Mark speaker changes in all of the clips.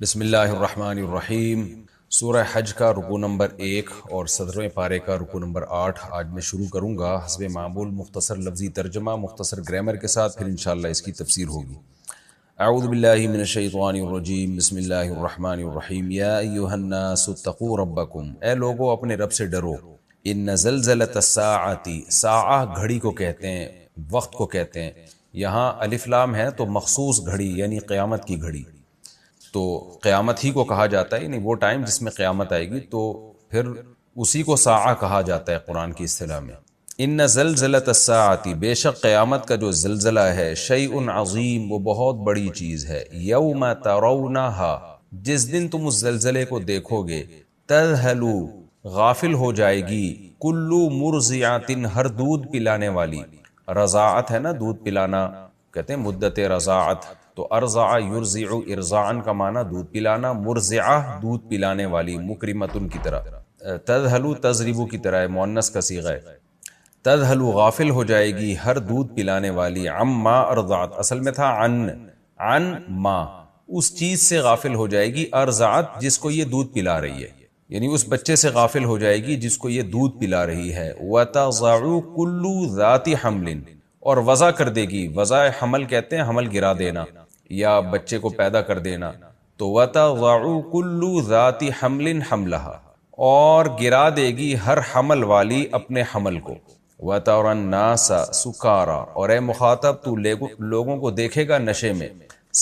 Speaker 1: بسم اللہ الرحمن الرحیم۔ سورہ حج کا رکوع نمبر 1 اور 17ویں پارے کا رکوع نمبر 8 آج میں شروع کروں گا حسب معمول مختصر لفظی ترجمہ مختصر گرامر کے ساتھ، پھر انشاءاللہ اس کی تفسیر ہوگی۔ اعوذ باللہ من الشیطان الرجیم، بسم اللہ الرحمن الرحیم۔ یا ایھا الناس اتقوا ربکم، اے لوگو اپنے رب سے ڈرو۔ ان زلزلۃ الساعۃ، ساعہ گھڑی کو کہتے ہیں، وقت کو کہتے ہیں۔ یہاں الف لام ہے تو مخصوص گھڑی یعنی قیامت کی گھڑی، تو قیامت ہی کو کہا جاتا ہے، یعنی وہ ٹائم جس میں قیامت آئے گی، تو پھر اسی کو ساعہ کہا جاتا ہے قرآن کی اصطلاح میں۔ ان زلزلۃ الساعۃ، بے شک قیامت کا جو زلزلہ ہے، شیء عظیم، وہ بہت بڑی چیز ہے۔ یوم ترونھا، جس دن تم اس زلزلے کو دیکھو گے، تذہل، غافل ہو جائے گی، کل مرضعۃ، ہر دودھ پلانے والی، رضاعت ہے نا دودھ پلانا، کہتے ہیں مدت رضاعت، تو ارضع یرضع، ارضاعن کا معنی دودھ پلانا، مرضعہ دودھ پلانے والی، مکرمتن کی طرح، تذہل تضرب کی طرح مؤنث کا صیغہ ہے۔ تذہل غافل ہو جائے گی ہر دودھ پلانے والی، عما ارضعت، اصل میں تھا عن ما، اس چیز سے غافل ہو جائے گی، ارضعت جس کو یہ دودھ پلا رہی ہے، یعنی اس بچے سے غافل ہو جائے گی جس کو یہ دودھ پلا رہی ہے۔ وتضع کل ذات حمل، اور وضع کر دے گی، وضع حمل کہتے ہیں حمل گرا دینا یا بچے کو پیدا کر دینا، تو وتضع کل ذات حمل حملها، اور گرا دے گی ہر حمل والی اپنے حمل کو۔ وترى الناس سکارا، اور اے مخاطب تو لوگوں کو دیکھے گا نشے میں۔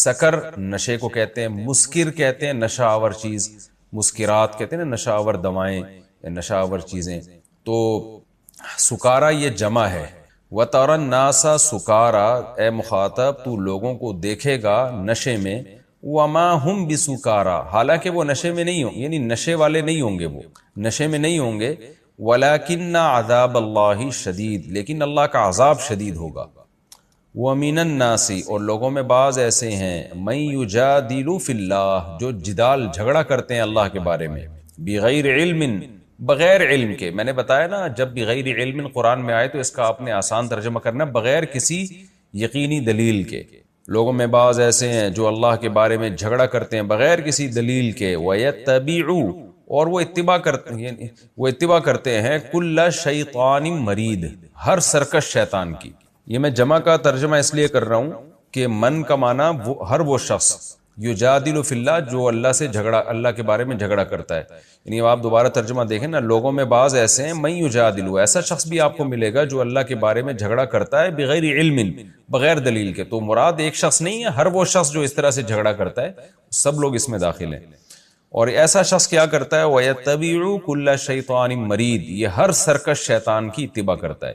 Speaker 1: سکر نشے کو کہتے ہیں، مسکر کہتے ہیں نشہ آور چیز، مسکرات کہتے ہیں نا نشہ آور دوائیں یا نشہ آور چیزیں، تو سکارا یہ جمع ہے۔ وَتَرَى النَّاسَ سُكَارَى، اے مخاطب تو لوگوں کو دیکھے گا نشے میں، وَمَا هُمْ بِسُكَارَى، حالانکہ وہ نشے میں نہیں ہوں، یعنی نشے والے نہیں ہوں گے، وہ نشے میں نہیں ہوں گے۔ وَلَكِنَّ عَذَابَ اللَّهِ شَدِيد، لیکن اللہ کا عذاب شدید ہوگا۔ وَمِنَ النَّاسِ، اور لوگوں میں بعض ایسے ہیں، مَن يُجَادِلُ فِي اللَّهِ، جو جدال جھگڑا کرتے ہیں اللہ کے بارے میں، بغیر علم، بغیر علم کے۔ میں نے بتایا نا جب بغیر علم قرآن میں آئے تو اس کا آپ نے آسان ترجمہ کرنا بغیر کسی یقینی دلیل کے۔ لوگوں میں بعض ایسے ہیں جو اللہ کے بارے میں جھگڑا کرتے ہیں بغیر کسی دلیل کے، وَيَتَّبِعُوا، اور وہ اتباع کرتے ہیں کل شیطان مرید، ہر سرکش شیطان کی۔ یہ میں جمع کا ترجمہ اس لیے کر رہا ہوں کہ من کا معنی ہر وہ شخص، یجادل فی اللہ، جو اللہ سے جھگڑا، اللہ کے بارے میں جھگڑا کرتا ہے۔ یعنی اب آپ دوبارہ ترجمہ دیکھیں نا، لوگوں میں بعض ایسے ہیں، من یجادل، ایسا شخص بھی آپ کو ملے گا جو اللہ کے بارے میں جھگڑا کرتا ہے بغیر علم، بغیر دلیل کے۔ تو مراد ایک شخص نہیں ہے، ہر وہ شخص جو اس طرح سے جھگڑا کرتا ہے، سب لوگ اس میں داخل ہیں۔ اور ایسا شخص کیا کرتا ہے، وَيَتَّبِعُ كُلَّ شَيْطَانٍ مَرِيدٍ، یہ ہر سرکش شیطان کی اتباع کرتا ہے۔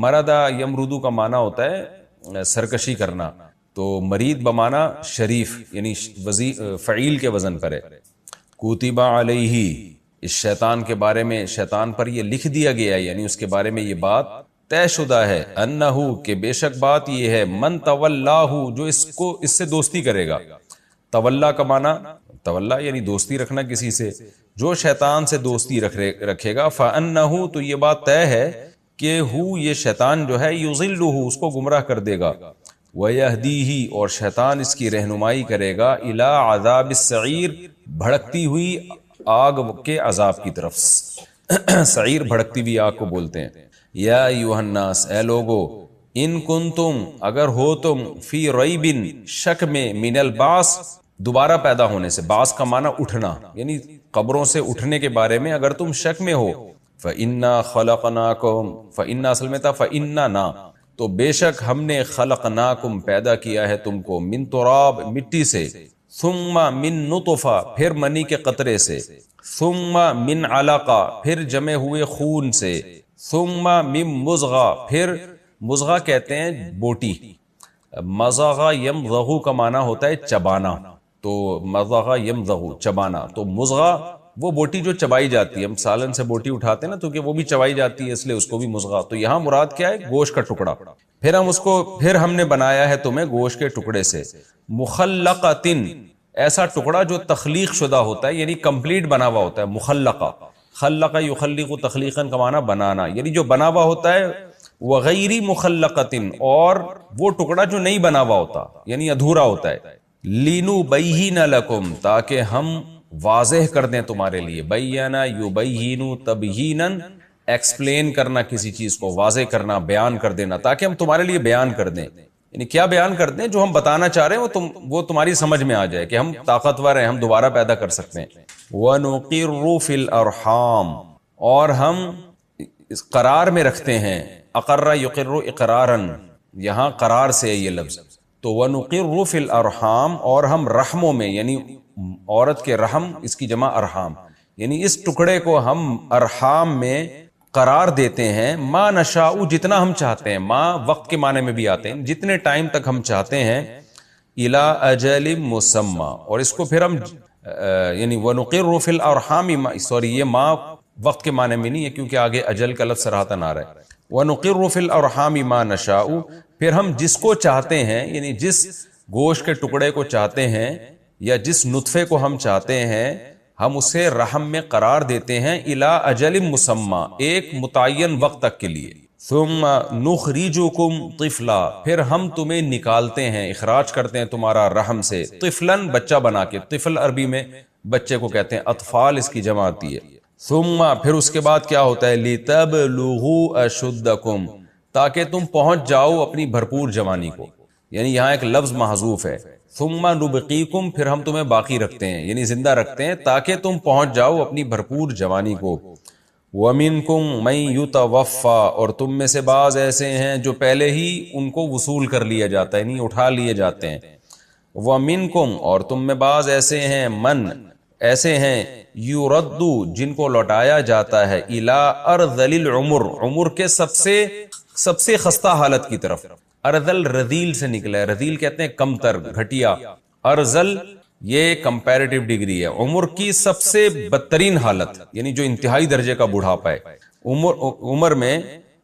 Speaker 1: مردا یمردو کا معنی ہوتا ہے سرکشی کرنا، تو مرید بمعنی شریف، یعنی فعیل کے وزن پر ہے۔ کتب علیہ، اس شیطان کے بارے میں، شیطان پر یہ لکھ دیا گیا ہے، یعنی اس کے بارے میں یہ بات طے شدہ ہے، انہو، کہ بے شک بات یہ ہے، من تولاہ، جو اس سے دوستی کرے گا۔ تولا کا معنی، تولا یعنی دوستی رکھنا کسی سے، جو شیطان سے دوستی رکھے گا، فانہو، تو یہ بات طے ہے کہ یہ شیطان جو ہے، یضلہ، اس کو گمراہ کر دے گا، وَيَهْدِيهِ، اور شیطان اس کی رہنمائی کرے گا، إِلَىٰ عَذَابِ السَّعِيرِ، بھڑکتی ہوئی آگ کے عذاب کی طرف۔ سعیر بھڑکتی ہوئی آگ کو بولتے ہیں۔ یا ایھا الناس، اے لوگو، ان کنتم، اگر ہو تم، فی ریب، شک میں، من البعث، دوبارہ پیدا ہونے سے، بعث کا معنی اٹھنا، یعنی قبروں سے اٹھنے کے بارے میں اگر تم شک میں ہو، فَإِنَّا خَلَقْنَاكُمْ، فَإِنَّا اصل میں تھا فَإِنَّنَا، تو بے شک ہم نے، خلقناکم، پیدا کیا ہے تم کو، من تراب، مٹی سے، ثم من نطفہ، پھر منی کے قطرے سے، ثم من علقہ، پھر جمے ہوئے خون سے، ثم من مضغہ، پھر مضغہ کہتے ہیں بوٹی، مضغہ یمضغ کا معنی ہوتا ہے چبانا، تو مضغہ یمضغ چبانا، تو مضغہ وہ بوٹی جو چبائی جاتی ہے، ہم سالن سے بوٹی اٹھاتے ہیں نا تو کہ وہ بھی چبائی جاتی ہے، اس لیے اس کو بھی مضغہ، تو یہاں مراد کیا ہے، گوشت کا ٹکڑا۔ پھر ہم نے بنایا ہے تمہیں گوشت کے ٹکڑے سے، مخلقۃ، ایسا ٹکڑا جو تخلیق شدہ ہوتا ہے، یعنی کمپلیٹ بنا ہوا ہوتا ہے، مخلقہ، خلق یخلق تخلیقا کا معنی بنانا، یعنی جو بنا ہوا ہوتا ہے، وغیر مخلقۃ، اور وہ ٹکڑا جو نہیں بنا ہوا ہوتا، یعنی ادھورا ہوتا ہے، لِنُبَيِّنَ لَكُمْ تاکہ ہم واضح کر دیں تمہارے لیے، بینا یبین تبییناً ایکسپلین کرنا کسی چیز کو، واضح کرنا، بیان کر دینا، تاکہ ہم تمہارے لیے بیان کر دیں، یعنی کیا بیان کر دیں؟ جو ہم بتانا چاہ رہے ہیں وہ تمہاری سمجھ میں آ جائے کہ ہم طاقتور ہیں، ہم دوبارہ پیدا کر سکتے ہیں۔ وَنُقِرُّ فِي الْأَرْحَامِ اور ہم قرار میں رکھتے ہیں، اقر یقر اقراراً، یہاں قرار سے ہے یہ لفظ، تو وَنُقِرُّ فِي الْأَرْحَامِ اور ہم رحموں میں، یعنی عورت کے رحم، اس کی جمع ارحام، یعنی اس ٹکڑے کو ہم ارحام میں قرار دیتے ہیں، ما نشاء جتنا ہم چاہتے ہیں، ما وقت کے معنی میں بھی آتے ہیں، جتنے ٹائم تک ہم چاہتے ہیں، الی اجل مسمی، اور اس کو پھر ہم یعنی وَنُقِرُّ فِي الْأَرْحَامِ، سوری یہ ما وقت کے معنی میں نہیں ہے کیونکہ آگے اجل کا لفظ صراحتاً آ رہا ہے، وَنُقِرُّ فِي الْأَرْحَامِ مَا نَشَاءُ پھر ہم جس کو چاہتے ہیں، یعنی جس گوشت کے ٹکڑے کو چاہتے ہیں یا جس نطفے کو ہم چاہتے ہیں، ہم اسے رحم میں قرار دیتے ہیں، الی اجل مسمی ایک متعین وقت تک کے لیے، ثم نخرجکم طفلا پھر ہم تمہیں نکالتے ہیں، اخراج کرتے ہیں تمہارا رحم سے، طفلاً بچہ بنا کے، طفل عربی میں بچے کو کہتے ہیں، اطفال اس کی جمع آتی ہے، ثم پھر اس کے بعد کیا ہوتا ہے، لتبلغوا اشدکم تاکہ تم پہنچ جاؤ اپنی بھرپور جوانی کو، یعنی یہاں ایک لفظ محذوف ہے، ثم نبقیکم پھر ہم تمہیں باقی رکھتے ہیں، یعنی زندہ رکھتے ہیں تاکہ تم پہنچ جاؤ اپنی بھرپور جوانی کو، وَمِنْكُمْ مَنْ يُتَوَفَّى اور تم میں سے بعض ایسے ہیں جو پہلے ہی ان کو وصول کر لیا جاتا ہے، یعنی اٹھا لیے جاتے ہیں، وَمِنْكُمْ اور تم میں بعض ایسے ہیں، من ایسے ہیں، یُرَدُّ جن کو لوٹایا جاتا ہے، إِلَىٰ أَرْذَلِ الْعُمُرِ عمر کے سب سے خستہ حالت کی طرف، ارذل رذیل سے نکلا ہے، رذیل کہتے ہیں کم تر، گھٹیا، ارذل یہ کمپیریٹیو ڈگری ہے، عمر کی سب سے بدترین حالت، یعنی جو انتہائی درجے کا بڑھاپا ہے، عمر میں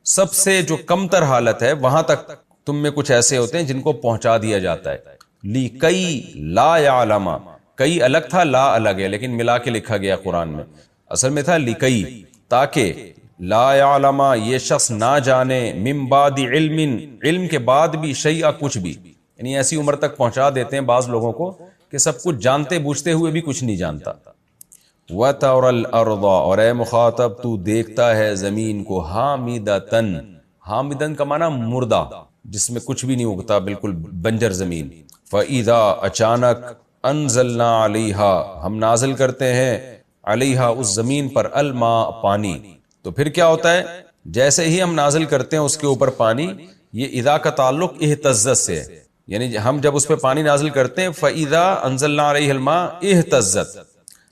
Speaker 1: سب سے جو کم تر حالت ہے وہاں تک تم میں کچھ ایسے ہوتے ہیں جن کو پہنچا دیا جاتا ہے، لِكَيْ لَا يَعْلَمَ کئی الگ تھا، لا الگ ہے لیکن ملا کے لکھا گیا قرآن میں، اصل میں تھا لِكَيْ تاکہ لا يعلم یہ شخص نہ جانے، من بعد علم کے بعد بھی شیئا کچھ بھی، یعنی ایسی عمر تک پہنچا دیتے ہیں بعض لوگوں کو کہ سب کچھ جانتے بوجھتے ہوئے بھی کچھ نہیں جانتا، وَتَرَى الْأَرْضَ اور اے مخاطب تو دیکھتا ہے زمین کو، حامدتن حامدن کا معنی مردہ جس میں کچھ بھی نہیں اگتا، بالکل بنجر زمین، فَإِذَا اچانک انزلنا علیہا ہم نازل کرتے ہیں، علیہا اس زمین پر، الماء پانی، تو پھر کیا ہوتا ہے، جیسے ہی ہم نازل کرتے ہیں اس کے اوپر پانی، یہ اذا کا تعلق اہتزت سے ہے، یعنی ہم جب اس پہ پانی نازل کرتے ہیں، فَإِذَا أَنزَلْنَا عَلَيْهِ الْمَاءَ اہتزت،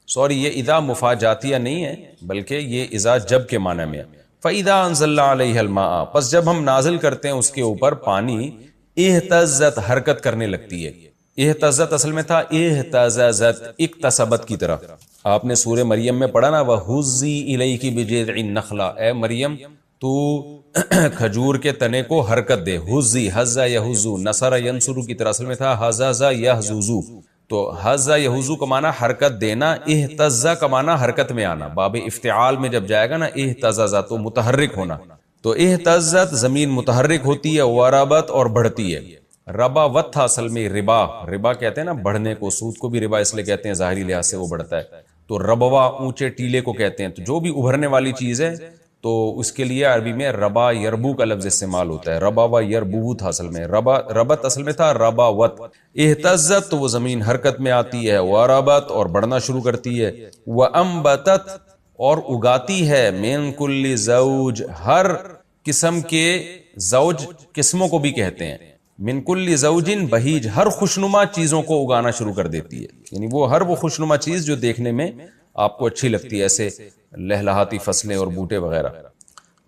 Speaker 1: سوری یہ اذا مفاجاتیہ نہیں ہے بلکہ یہ اذا جب کے معنی میں ہے، فَإِذَا أَنزَلْنَا عَلَيْهِ الْمَاءَ پس جب ہم نازل کرتے ہیں اس کے اوپر پانی، اہتزت حرکت کرنے لگتی ہے، اہتزت اصل میں تھا اہتزازت اکتسبت کی طرح، آپ نے سورہ مریم میں پڑھا نا، وَهُزِّي إِلَيْكِ بِجِذْعِ النَّخْلَةِ اے مریم تو کھجور کے تنے کو حرکت دے، حُزِّ حَزَّ یَحُزُّ نصر ینصر کی طرح، اصل میں تھا حَزَزَ یَحْزُزُ، تو حَزَّ یَحُزُّ کا معنی حرکت دینا، اہتزّ کا معنی حرکت میں آنا، باب افتعال میں جب جائے گا نا اہتزازہ تو متحرک ہونا، تو اہتزت زمین متحرک ہوتی ہے، وربت اور بڑھتی ہے، ربا وت تھا اصل میں ربا کہتے ہیں نا بڑھنے کو، سود کو بھی ربا اس لیے کہتے ہیں ظاہری لحاظ سے وہ بڑھتا ہے، تو ربوا اونچے ٹیلے کو کہتے ہیں، تو جو بھی ابھرنے والی چیز ہے تو اس کے لیے عربی میں ربا یربو کا لفظ استعمال ہوتا ہے، ربا و یربو تھا اصل میں، ربت اصل میں تھا ربا وت، اہتزت تو وہ زمین حرکت میں آتی ہے، وربت اور بڑھنا شروع کرتی ہے، وانبتت اور اگاتی ہے، من کل زوج ہر قسم کے، زوج قسموں کو بھی کہتے ہیں، من کل زوج بہیج ہر خوشنما چیزوں کو اگانا شروع کر دیتی ہے، یعنی وہ خوشنما چیز جو دیکھنے میں آپ کو اچھی لگتی ہے، ایسے لہلہاتی فصلیں اور بوٹے وغیرہ،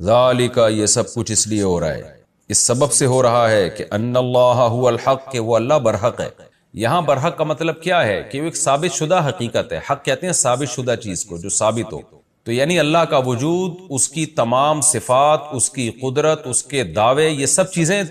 Speaker 1: ذالک یہ سب کچھ اس لیے ہو رہا ہے، اس سبب سے ہو رہا ہے کہ ان اللہ هو الحق کہ وہ اللہ برحق ہے، یہاں برحق کا مطلب کیا ہے کہ وہ ایک ثابت شدہ حقیقت ہے، حق کہتے ہیں ثابت شدہ چیز کو جو ثابت ہو، تو یعنی اللہ کا وجود، اس کی تمام صفات، اس کی قدرت، اس کے دعوے، یہ سب چیزیں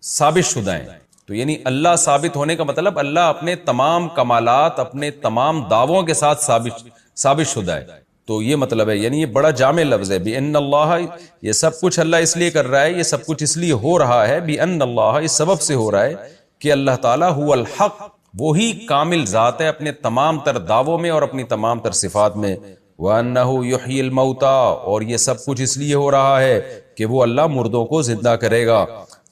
Speaker 1: ثابت شدہ ہیں، تو یعنی اللہ ثابت ہونے کا مطلب اللہ اپنے تمام کمالات، اپنے تمام دعووں کے ساتھ ثابت شدہ ہے، تو یہ مطلب ہے، یعنی یہ بڑا جامع لفظ ہے، بِأَنَّ اللَّهَ یہ سب کچھ اللہ اس لیے کر رہا ہے، یہ سب کچھ اس لیے ہو رہا ہے، بِأَنَّ اللَّهَ اس سبب سے ہو رہا ہے کہ اللہ تعالیٰ هو الحق وہی کامل ذات ہے اپنے تمام تر دعووں میں اور اپنی تمام تر صفات میں. وَأَنَّهُ يُحْيِي الْمَوْتَى، اور یہ سب کچھ اس لیے ہو رہا ہے کہ وہ اللہ مردوں کو زندہ کرے گا.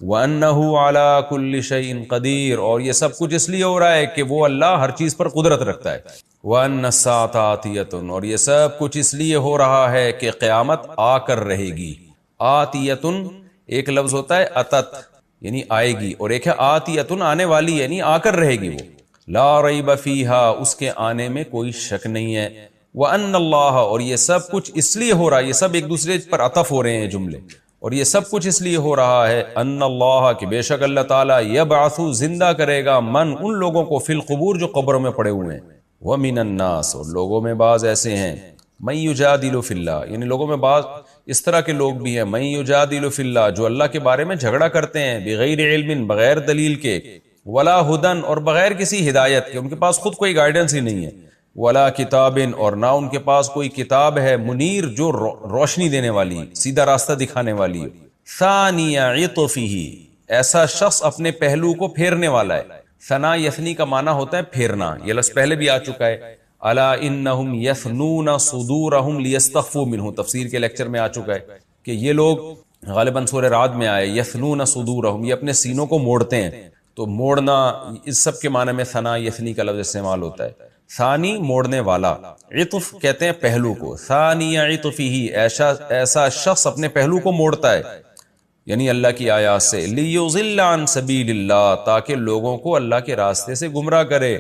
Speaker 1: وَأَنَّهُ عَلَى كُلِّ شَيْءٍ قَدِيرٌ، اور یہ سب کچھ اس لیے ہو رہا ہے کہ وہ اللہ ہر چیز پر قدرت رکھتا ہے. وَأَنَّ السَّاعَةَ آتِيَةٌ، اور یہ سب کچھ اس لیے ہو رہا ہے کہ قیامت آ کر رہے گی. آتیتن ایک لفظ ہوتا ہے اتت یعنی آئے گی، اور ایک ہے آتیتن آنے والی یعنی آ کر رہے گی. وہ لا ریب فیہا، اس کے آنے میں کوئی شک نہیں ہے. وَأَنَّ اللَّهَ، اور یہ سب کچھ اس لیے ہو رہا ہے، یہ سب ایک دوسرے پر عطف ہو رہے ہیں جملے، اور یہ سب کچھ اس لیے ہو رہا ہے ان اللہ، کہ بے شک اللہ تعالیٰ یبعث زندہ کرے گا من ان لوگوں کو فی القبور جو قبروں میں پڑے ہوئے ہیں. وَمِنَ النَّاسِ، اور لوگوں میں بعض ایسے ہیں من یجادل فی اللہ، یعنی لوگوں میں بعض اس طرح کے لوگ بھی ہیں من یجادل فی اللہ، جو اللہ کے بارے میں جھگڑا کرتے ہیں بغیر علم، بغیر دلیل کے، ولا ہدن، اور بغیر کسی ہدایت کے، ان کے پاس خود کوئی گائیڈنس ہی نہیں ہے، ولا کتاب، اور نہ ان کے پاس کوئی کتاب ہے منیر جو روشنی دینے والی، سیدھا راستہ دکھانے والی. ثانی عطفہ، ایسا شخص اپنے پہلو کو پھیرنے والا ہے. ثنا یثنی کا معنی ہوتا ہے پھیرنا، یہ لفظ پہلے بھی آ چکا ہے. الا انہم یثنون صدورہم لیستخفوا منہ، تفسیر کے لیکچر میں آ چکا ہے کہ یہ لوگ غالباً سورہ رعد میں آئے یثنون صدورہم، یہ اپنے سینوں کو موڑتے ہیں. تو موڑنا اس سب کے معنی میں ثنا یثنی کا لفظ استعمال ہوتا ہے. ثانی موڑنے والا، عطف کہتے ہیں پہلو کو. ثانی عطفہ، ایسا شخص اپنے پہلو کو موڑتا ہے یعنی اللہ کی آیات سے. لیضل عن سبیل اللہ، تاکہ لوگوں کو اللہ کے راستے سے گمراہ کرے.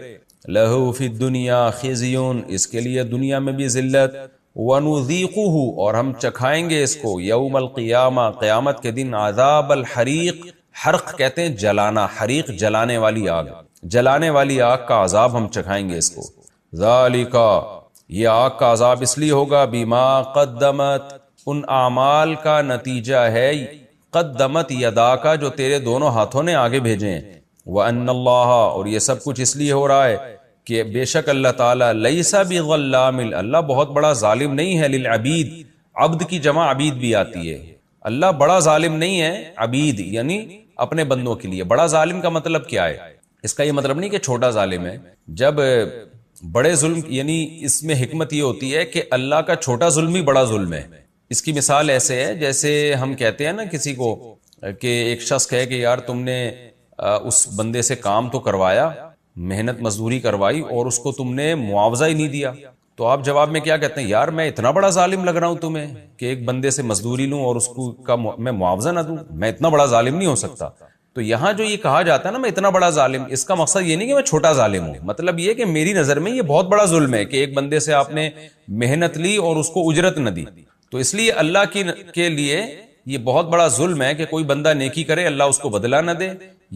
Speaker 1: لہو فی الدنیا خزی، اس کے لیے دنیا میں بھی ذلت. ونذیقہ، اور ہم چکھائیں گے اس کو یوم القیامہ، قیامت کے دن، عذاب الحریق، حرق کہتے ہیں جلانا، حریق جلانے والی آگ، جلانے والی آگ کا عذاب ہم چکھائیں گے اس کو. ذالک، یہ آگ کا عذاب اس لیے ہوگا بما قدمت، ان اعمال کا نتیجہ ہے، قدمت یدا کا، جو تیرے دونوں ہاتھوں نے آگے بھیجے ہیں. وَأَنَّ اللَّهَ، اور یہ سب کچھ اس لیے ہو رہا ہے کہ بے شک اللہ تعالیٰ لیس بظلام، اللہ بہت بڑا ظالم نہیں ہے، للعبید، عبد کی جمع عبید بھی آتی ہے، اللہ بڑا ظالم نہیں ہے، عبید یعنی اپنے بندوں کے لیے. بڑا ظالم کا مطلب کیا ہے؟ اس کا یہ مطلب نہیں کہ چھوٹا ظالم ہے. جب بڑے ظلم، یعنی اس میں حکمت یہ ہوتی ہے کہ اللہ کا چھوٹا ظلم ہی بڑا ظلم ہے. اس کی مثال ایسے ہے جیسے ہم کہتے ہیں نا کسی کو کہ ایک شخص کہے کہ یار تم نے اس بندے سے کام تو کروایا، محنت مزدوری کروائی، اور اس کو تم نے معاوضہ ہی نہیں دیا. تو آپ جواب میں کیا کہتے ہیں؟ یار میں اتنا بڑا ظالم لگ رہا ہوں تمہیں کہ ایک بندے سے مزدوری لوں اور اس کو کا میں معاوضہ نہ دوں؟ میں اتنا بڑا ظالم نہیں ہو سکتا. تو یہاں جو یہ کہا جاتا ہے نا میں اتنا بڑا ظالم، اس کا مقصد یہ نہیں کہ میں چھوٹا ظالم ہوں، مطلب یہ کہ میری نظر میں یہ بہت بڑا ظلم ہے کہ ایک بندے سے آپ نے محنت لی اور اس کو اجرت نہ دی. تو اس لیے اللہ کے لیے یہ بہت بڑا ظلم ہے کہ کوئی بندہ نیکی کرے اللہ اس کو بدلہ نہ دے،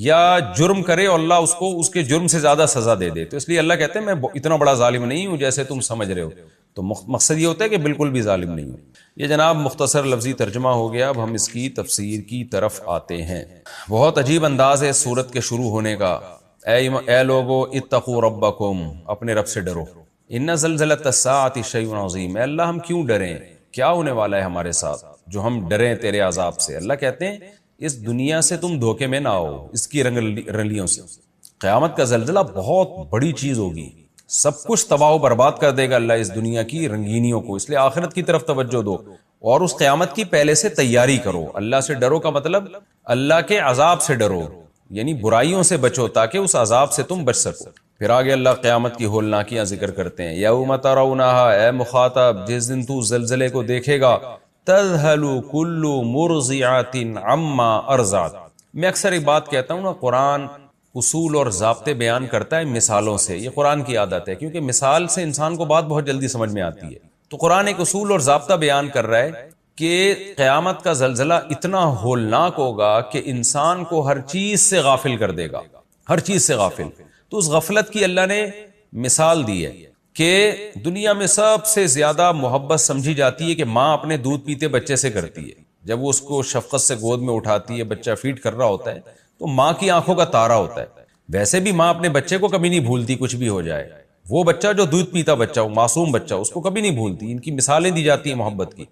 Speaker 1: یا جرم کرے اور اللہ اس کو اس کے جرم سے زیادہ سزا دے دے. تو اس لیے اللہ کہتے ہیں میں اتنا بڑا ظالم نہیں ہوں جیسے تم سمجھ رہے ہو. تو مقصد یہ ہوتا ہے کہ بالکل بھی ظالم نہیں ہوں. یہ جناب مختصر لفظی ترجمہ ہو گیا. اب ہم اس کی تفسیر کی طرف آتے ہیں. بہت عجیب انداز ہے سورت کے شروع ہونے کا. اے لوگو اتقوا ربکم، اپنے رب سے ڈرو. ان زلزلۃ الساعۃ شیء عظیم، اے اللہ ہم کیوں ڈریں، کیا ہونے والا ہے ہمارے ساتھ جو ہم ڈریں تیرے عذاب سے. اللہ کہتے ہیں اس دنیا سے تم دھوکے میں نہ آؤ، اس کی رنگلیوں سے. قیامت کا زلزلہ بہت بڑی چیز ہوگی، سب کچھ تباہ و برباد کر دے گا اللہ اس دنیا کی رنگینیوں کو. اس لیے آخرت کی طرف توجہ دو اور اس قیامت کی پہلے سے تیاری کرو. اللہ سے ڈرو کا مطلب اللہ کے عذاب سے ڈرو، یعنی برائیوں سے بچو تاکہ اس عذاب سے تم بچ سکو. پھر آگے اللہ قیامت کی ہولناکیاں ذکر کرتے ہیں. یوم ترونہا، اے مخاطب جس دن تو زلزلے کو دیکھے گا، تذہل کل مرضعۃ عما ارضعت. میں اکثر ایک بات کہتا ہوں نا، قرآن اصول اور ضابطے بیان کرتا ہے مثالوں سے. یہ قرآن کی عادت ہے کیونکہ مثال سے انسان کو بات بہت جلدی سمجھ میں آتی ہے. تو قرآن ایک اصول اور ضابطہ بیان کر رہا ہے کہ قیامت کا زلزلہ اتنا ہولناک ہوگا کہ انسان کو ہر چیز سے غافل کر دے گا، ہر چیز سے غافل. تو اس غفلت کی اللہ نے مثال دی ہے کہ دنیا میں سب سے زیادہ محبت سمجھی جاتی ہے کہ ماں اپنے دودھ پیتے بچے سے کرتی ہے. جب وہ اس کو شفقت سے گود میں اٹھاتی ہے، بچہ فیڈ کر رہا ہوتا ہے تو ماں کی آنکھوں کا تارا ہوتا ہے. ویسے بھی ماں اپنے بچے کو کبھی نہیں بھولتی، کچھ بھی ہو جائے. وہ بچہ جو دودھ پیتا بچہ ہو، معصوم بچہ، اس کو کبھی نہیں بھولتی. ان کی مثالیں دی جاتی ہیں محبت کی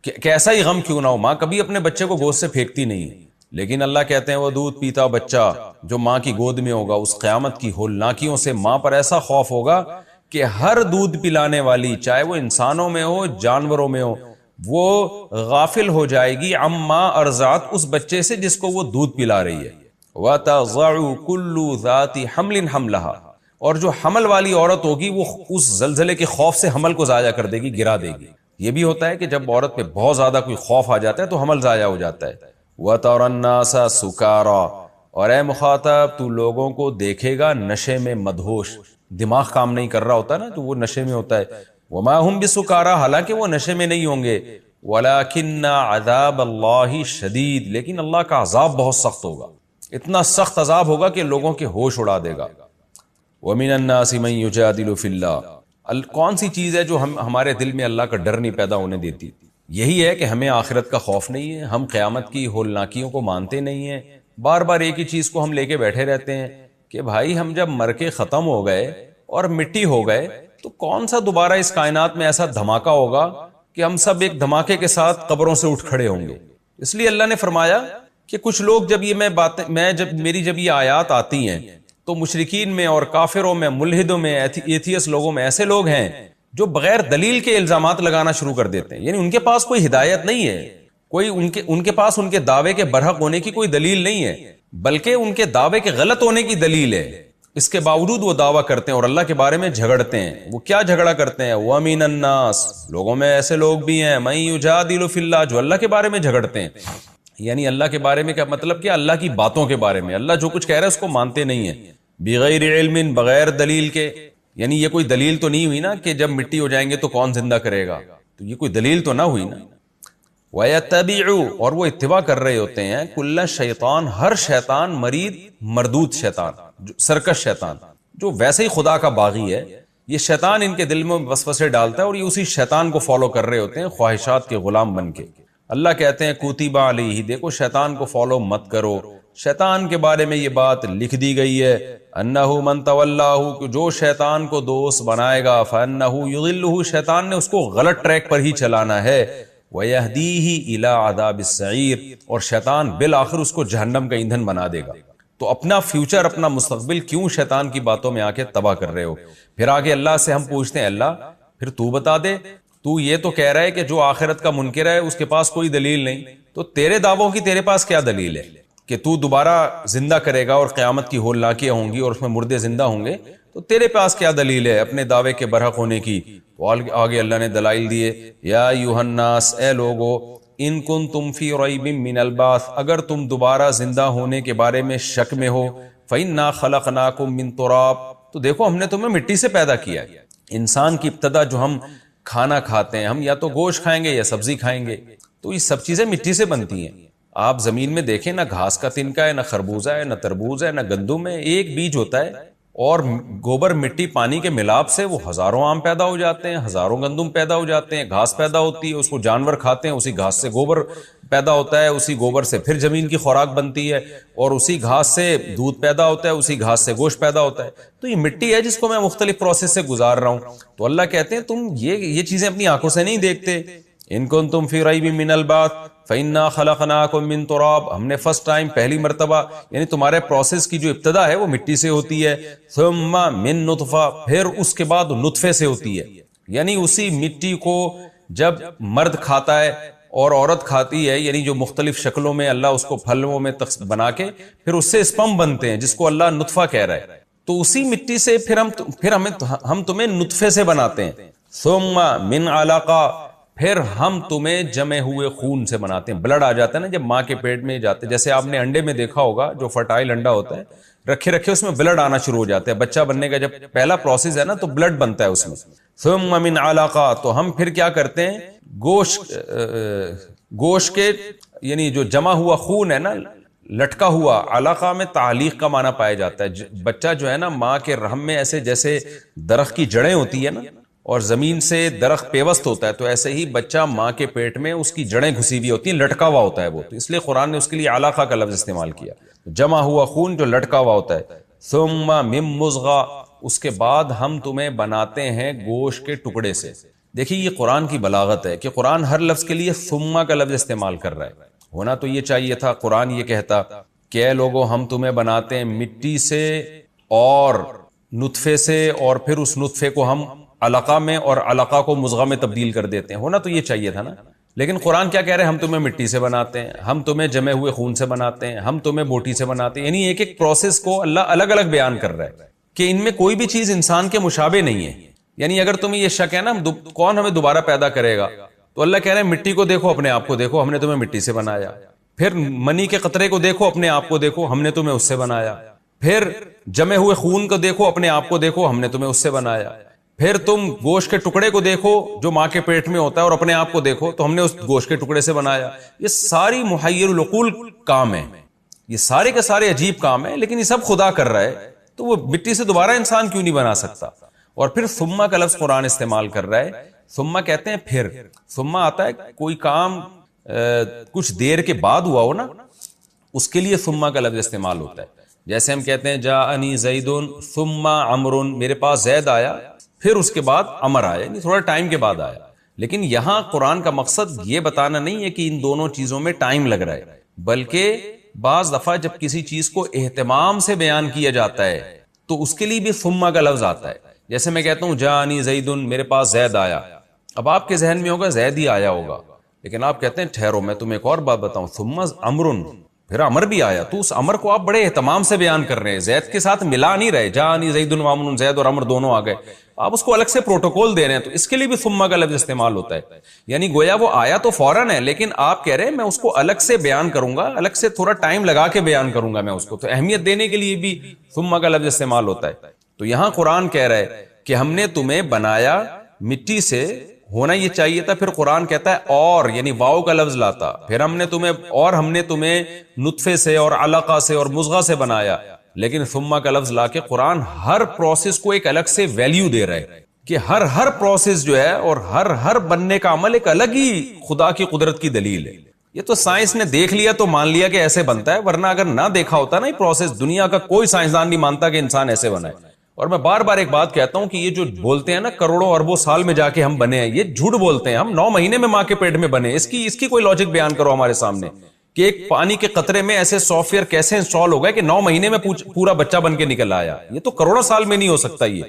Speaker 1: کہ کیسا ہی غم کیوں نہ ہو، ماں کبھی اپنے بچے کو گود سے پھینکتی نہیں. لیکن اللہ کہتے ہیں وہ دودھ پیتا بچہ جو ماں کی گود میں ہوگا، اس قیامت کی ہولناکیوں سے ماں پر ایسا خوف ہوگا کہ ہر دودھ پلانے والی، چاہے وہ انسانوں میں ہو جانوروں میں ہو، وہ غافل ہو جائے گی عما ارضعت، اس بچے سے جس کو وہ دودھ پلا رہی ہے۔ وَتَضَعُ كُلُّ ذَاتِ حَمْلٍ حَمْلَهَا، اور جو حمل والی عورت ہوگی وہ اس زلزلے کے خوف سے حمل کو ضائع کر دے گی، گرا دے گی۔ یہ بھی ہوتا ہے کہ جب عورت پہ بہت زیادہ کوئی خوف آ جاتا ہے تو حمل ضائع ہو جاتا ہے۔ وَتَرَى النَّاسَ سُكَارَى، اور اے مخاطب تو لوگوں کو دیکھے گا نشے میں مدہوش، دماغ کام نہیں کر رہا ہوتا نا تو وہ نشے میں ہوتا ہے۔ وَمَا هُمْ بِسُكَارَى، حالانکہ وہ نشے میں نہیں ہوں گے۔ وَلَكِنَّ عَذَابَ اللَّهِ شَدِيد، لیکن اللہ کا عذاب بہت سخت ہوگا، اتنا سخت عذاب ہوگا کہ لوگوں کے ہوش اڑا دے گا۔ وَمِنَ النَّاسِ مَن يُجَادِلُ فِي اللَّهِ، کون سی چیز ہے جو ہمارے دل میں اللہ کا ڈر نہیں پیدا ہونے دیتی؟ یہی ہے کہ ہمیں آخرت کا خوف نہیں ہے، ہم قیامت کی ہولناکیوں کو مانتے نہیں ہیں، بار بار ایک ہی چیز کو ہم لے کے بیٹھے رہتے ہیں کہ بھائی ہم جب مر کے ختم ہو گئے اور مٹی ہو گئے تو کون سا دوبارہ اس کائنات میں ایسا دھماکہ ہوگا کہ ہم سب ایک دھماکے کے ساتھ قبروں سے اٹھ کھڑے ہوں گے۔ اس لیے اللہ نے فرمایا کہ کچھ لوگ جب میری جب یہ آیات آتی ہیں تو مشرکین میں اور کافروں میں، ملحدوں میں، ایتھیس لوگوں میں ایسے لوگ ہیں جو بغیر دلیل کے الزامات لگانا شروع کر دیتے ہیں، یعنی ان کے پاس کوئی ہدایت نہیں ہے، کوئی ان کے پاس ان کے دعوے کے برحق ہونے کی کوئی دلیل نہیں ہے، بلکہ ان کے دعوے کے غلط ہونے کی دلیل ہے۔ اس کے باوجود وہ دعویٰ کرتے ہیں اور اللہ کے بارے میں جھگڑتے ہیں۔ وہ کیا جھگڑا کرتے ہیں؟ وَمِنَ النَّاسِ، لوگوں میں ایسے لوگ بھی ہیں، مَن يُجَادِلُ فِي اللَّهِ، جو اللہ کے بارے میں جھگڑتے ہیں۔ یعنی اللہ کے بارے میں کیا مطلب؟ کہ اللہ کی باتوں کے بارے میں اللہ جو کچھ کہہ رہا ہے اس کو مانتے نہیں ہیں، بغیر علم، بغیر دلیل کے۔ یعنی یہ کوئی دلیل تو نہیں ہوئی نا کہ جب مٹی ہو جائیں گے تو کون زندہ کرے گا، تو یہ کوئی دلیل تو نہ ہوئی نا۔ وَيَتَّبِعُ، اور وہ اتباع کر رہے ہوتے ہیں، کُلَّ شیطان، ہر شیطان، مرید مردود شیطان، سرکش شیطان، جو ویسے ہی خدا کا باغی ہے۔ یہ شیطان ان کے دل میں وسوسے ڈالتا ہے اور یہ اسی شیطان کو فالو کر رہے ہوتے ہیں، خواہشات کے غلام بن کے۔ اللہ کہتے ہیں کُتِبَ عَلَیہِ، دیکھو شیطان کو فالو مت کرو، شیطان کے بارے میں یہ بات لکھ دی گئی ہے، انہ من تولاہ، جو شیطان کو دوست بنائے گا، فانہ یضلہ، شیطان نے اس کو غلط ٹریک پر ہی چلانا ہے، ویہدیہ الی عذاب السعیر، اور شیطان بالآخر اس کو جہنم کا ایندھن بنا دے گا۔ تو اپنا فیوچر، اپنا مستقبل کیوں شیطان کی باتوں میں آ کے تباہ کر رہے ہو؟ پھر آگے اللہ سے ہم پوچھتے ہیں اللہ پھر تو بتا دے، تو یہ تو کہہ رہا ہے کہ جو آخرت کا منکر ہے اس کے پاس کوئی دلیل نہیں، تو تیرے دعووں کی تیرے پاس کیا دلیل ہے کہ تو دوبارہ زندہ کرے گا اور قیامت کی ہولناکیاں ہوں گی اور اس میں مردے زندہ ہوں گے؟ تو تیرے پاس کیا دلیل ہے اپنے دعوے کے برحق ہونے کی؟ تو آگے اللہ نے دلائل دیے، یا ایھا الناس، اے لوگو، ان کنتم فی ریب من البعث، اگر تم دوبارہ زندہ ہونے کے بارے میں شک میں ہو، فإنا خلقناکم من تراب، تو دیکھو ہم نے تمہیں مٹی سے پیدا کیا ہے۔ انسان کی ابتدا جو ہم کھانا کھاتے ہیں، ہم یا تو گوشت کھائیں گے یا سبزی کھائیں گے، تو یہ سب چیزیں مٹی سے بنتی ہیں۔ آپ زمین میں دیکھیں، نہ گھاس کا تنکا ہے، نہ خربوزہ ہے، نہ تربوز ہے، نہ گندم ہے، ایک بیج ہوتا ہے، اور گوبر مٹی پانی کے ملاپ سے وہ ہزاروں آم پیدا ہو جاتے ہیں، ہزاروں گندم پیدا ہو جاتے ہیں، گھاس پیدا ہوتی ہے، اس کو جانور کھاتے ہیں، اسی گھاس سے گوبر پیدا ہوتا ہے، اسی گوبر سے پھر زمین کی خوراک بنتی ہے، اور اسی گھاس سے دودھ پیدا ہوتا ہے، اسی گھاس سے گوشت پیدا ہوتا ہے۔ تو یہ مٹی ہے جس کو میں مختلف پروسیس سے گزار رہا ہوں۔ تو اللہ کہتے ہیں تم یہ چیزیں اپنی آنکھوں سے نہیں دیکھتے۔ ان کنتم فی ریب من البعث فإنا خلقناکم من تراب، ہم نے فرسٹ ٹائم، پہلی مرتبہ، یعنی تمہارے پروسیس کی جو ابتدا ہے وہ مٹی سے ہوتی ہے، ثم من نطفہ، پھر اس کے بعد نطفے سے ہوتی ہے، یعنی اسی مٹی کو جب مرد کھاتا ہے اور عورت کھاتی ہے، یعنی جو مختلف شکلوں میں اللہ اس کو پھلوں میں بنا کے پھر اس سے اسپم بنتے ہیں جس کو اللہ نطفہ کہہ رہا ہے، تو اسی مٹی سے پھر ہم تمہیں نطفے سے بناتے ہیں، ثم من علقہ، پھر ہم تمہیں جمے ہوئے خون سے بناتے ہیں۔ بلڈ آ جاتا ہے نا جب ماں کے پیٹ میں جاتے، جیسے آپ نے انڈے میں دیکھا ہوگا، جو فرٹائل انڈا ہوتا ہے، رکھے اس میں بلڈ آنا شروع ہو جاتا ہے، بچہ بننے کا جب پہلا پروسیس ہے نا تو بلڈ بنتا ہے اس میں۔ ثم من علقہ، تو ہم پھر کیا کرتے ہیں، گوشت کے، یعنی جو جمع ہوا خون ہے نا، لٹکا ہوا، علقہ میں تعلیق کا معنی پایا جاتا ہے۔ بچہ جو ہے نا ماں کے رحم میں، ایسے جیسے درخت کی جڑیں ہوتی ہے نا اور زمین سے درخت پیوست ہوتا ہے، تو ایسے ہی بچہ ماں کے پیٹ میں اس کی جڑیں گھسی ہوئی ہوتی ہیں، لٹکا ہوا ہوتا ہے وہ، تو اس لیے قرآن نے اس کے لیے علقہ کا لفظ استعمال کیا، جمع ہوا خون جو لٹکا ہوا ہوتا ہے۔ ثم من مضغہ، اس کے بعد ہم تمہیں بناتے ہیں گوشت کے ٹکڑے سے۔ دیکھیے یہ قرآن کی بلاغت ہے کہ قرآن ہر لفظ کے لیے ثم کا لفظ استعمال کر رہا ہے، ہونا تو یہ چاہیے تھا قرآن یہ کہتا کہ اے لوگوں ہم تمہیں بناتے ہیں مٹی سے اور نطفے سے، اور پھر اس نطفے کو ہم علقہ میں اور علقہ کو مضغہ میں تبدیل کر دیتے ہیں. ہونا تو یہ چاہیے تھا نا. لیکن قرآن کیا کہہ رہے ہیں؟ ہم تمہیں مٹی سے بناتے ہیں، ہم تمہیں جمے ہوئے خون سے بناتے ہیں، ہم تمہیں بوٹی سے بناتے ہیں. یعنی ایک ایک پروسیس کو اللہ الگ الگ بیان کر رہا ہے کہ ان میں کوئی بھی چیز انسان کے مشابہ نہیں ہے. یعنی اگر تمہیں یہ شک ہے نا کون ہمیں دوبارہ پیدا کرے گا، تو اللہ کہہ رہے ہیں مٹی کو دیکھو، اپنے آپ کو دیکھو، ہم نے تمہیں مٹی سے بنایا. پھر منی کے قطرے کو دیکھو، اپنے آپ کو دیکھو، ہم نے تمہیں اس سے بنایا. پھر جمے ہوئے خون کو دیکھو، اپنے آپ کو دیکھو، ہم نے تمہیں اس سے بنایا. پھر تم گوشت کے ٹکڑے کو دیکھو جو ماں کے پیٹ میں ہوتا ہے، اور اپنے آپ کو دیکھو تو ہم نے اس گوشت کے ٹکڑے سے بنایا. یہ ساری محیر العقول کام ہے، یہ سارے کے سارے عجیب کام ہیں، لیکن یہ سب خدا کر رہا ہے. تو وہ مٹی سے دوبارہ انسان کیوں نہیں بنا سکتا؟ اور پھر ثم کا لفظ قرآن استعمال کر رہا ہے. ثم کہتے ہیں پھر. ثم آتا ہے کوئی کام کچھ دیر کے بعد ہوا ہو نا، اس کے لیے ثم کا لفظ استعمال ہوتا ہے. جیسے ہم کہتے ہیں جاءنی زید ثم عمرو، میرے پاس زید آیا پھر اس کے بعد عمر آیا، یعنی تھوڑا ٹائم کے بعد آیا. لیکن یہاں قرآن کا مقصد یہ بتانا نہیں ہے کہ ان دونوں چیزوں میں ٹائم لگ رہا ہے، بلکہ بعض دفعہ جب کسی چیز کو اہتمام سے بیان کیا جاتا ہے تو اس کے لیے بھی ثم کا لفظ آتا ہے. جیسے میں کہتا ہوں جاءنی زید، میرے پاس زید آیا. اب آپ کے ذہن میں ہوگا زید ہی آیا ہوگا، لیکن آپ کہتے ہیں ٹھہرو میں تمہیں ایک اور بات بتاؤں، ثم عمرو، پھر عمر بھی آیا. تو اس عمر کو آپ بڑے اہتمام سے بیان کر رہے ہیں، زید کے ساتھ ملا نہیں رہے. جاءنی زید و عمرو، زید اور عمر دونوں آ گئے، آپ اس کو الگ سے پروٹوکول دے رہے ہیں. تو اس کے لیے بھی ثم کا لفظ استعمال ہوتا ہے. یعنی گویا وہ آیا تو فوراً ہے، لیکن آپ کہہ رہے ہیں میں اس کو الگ سے بیان کروں گا، الگ سے تھوڑا ٹائم لگا کے بیان کروں گا میں اس کو. تو اہمیت دینے کے لیے بھی ثم کا لفظ استعمال ہوتا ہے. تو یہاں قرآن کہہ رہا ہے کہ ہم نے تمہیں بنایا مٹی سے، ہونا یہ چاہیے تھا. پھر قرآن کہتا ہے اور، یعنی واؤ کا لفظ لاتا، پھر ہم نے تمہیں نطفے سے اور علقہ سے اور مضغہ سے بنایا. لیکن ثم کا لفظ لا کے قرآن ہر پروسیس کو ایک الگ سے ویلیو دے رہا ہے کہ ہر پروسیس جو ہے اور ہر بننے کا عمل ایک الگ ہی خدا کی قدرت کی دلیل ہے. یہ تو سائنس نے دیکھ لیا تو مان لیا کہ ایسے بنتا ہے، ورنہ اگر نہ دیکھا ہوتا نا یہ پروسیس، دنیا کا کوئی سائنسدان نہیں مانتا کہ انسان ایسے بنا ہے. اور میں بار بار ایک بات کہتا ہوں کہ یہ جو بولتے ہیں نا کروڑوں اربوں سال میں جا کے ہم بنے ہیں، یہ جھوٹ بولتے ہیں. ہم 9 مہینے میں ماں کے پیٹ میں بنے. اس کی کوئی لاجک بیان کرو ہمارے سامنے کہ ایک پانی کے قطرے میں ایسے سافٹ ویئر کیسے انسٹال ہو گئے کہ 9 مہینے میں پورا بچہ بن کے نکل آیا. یہ تو کروڑوں سال میں نہیں ہو سکتا. یہ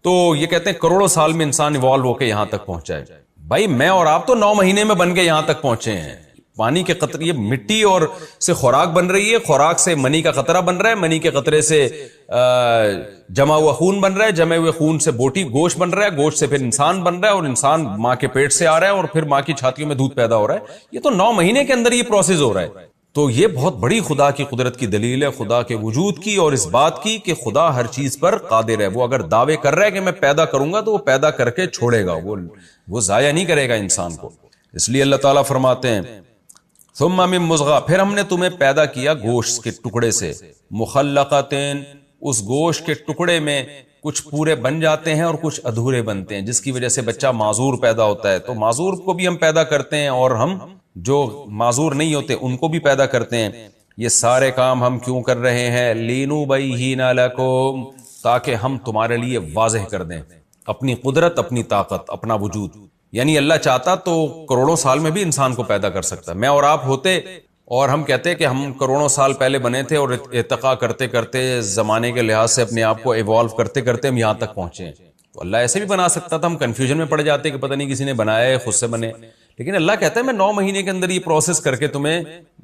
Speaker 1: تو یہ کہتے ہیں کروڑوں سال میں انسان ایوالو ہو کے یہاں تک پہنچا ہے. بھائی میں اور آپ تو 9 مہینے میں بن کے یہاں تک پہنچے ہیں. پانی کے قطرے، یہ مٹی اور سے خوراک بن رہی ہے، خوراک سے منی کا قطرہ بن رہا ہے، منی کے قطرے سے جمع ہوا خون بن رہا ہے، جمے ہوئے خون سے بوٹی گوشت بن رہا ہے، گوشت سے پھر انسان بن رہا ہے، اور انسان ماں کے پیٹ سے آ رہا ہے، اور پھر ماں کی چھاتیوں میں دودھ پیدا ہو رہا ہے. یہ تو 9 مہینے کے اندر یہ پروسیس ہو رہا ہے. تو یہ بہت بڑی خدا کی قدرت کی دلیل ہے، خدا کے وجود کی، اور اس بات کی کہ خدا ہر چیز پر قادر ہے. وہ اگر دعوے کر رہا ہے کہ میں پیدا کروں گا تو وہ پیدا کر کے چھوڑے گا، وہ ضائع نہیں کرے گا انسان کو. اس لیے اللہ تعالیٰ فرماتے ہیں ثم من مضغہ، پھر ہم نے تمہیں پیدا کیا گوشت کے ٹکڑے سے، مخلقتین، اس گوشت کے ٹکڑے میں کچھ پورے بن جاتے ہیں اور کچھ ادھورے بنتے ہیں، جس کی وجہ سے بچہ معذور پیدا ہوتا ہے. تو معذور کو بھی ہم پیدا کرتے ہیں، اور ہم جو معذور نہیں ہوتے ان کو بھی پیدا کرتے ہیں. یہ سارے کام ہم کیوں کر رہے ہیں؟ لِنُبَيِّنَ لَكُمْ، تاکہ ہم تمہارے لیے واضح کر دیں اپنی قدرت، اپنی طاقت، اپنا وجود. یعنی اللہ چاہتا تو کروڑوں سال میں بھی انسان کو پیدا کر سکتا. میں اور آپ ہوتے اور ہم کہتے کہ ہم کروڑوں سال پہلے بنے تھے، اور ارتقا کرتے کرتے زمانے کے لحاظ سے اپنے آپ کو ایوالو کرتے کرتے ہم یہاں تک پہنچے ہیں. تو اللہ ایسے بھی بنا سکتا تھا، ہم کنفیوژن میں پڑ جاتے کہ پتہ نہیں کسی نے بنایا ہے، خود سے بنے. لیکن اللہ کہتا ہے میں 9 مہینے کے اندر یہ پروسیس کر کے تمہیں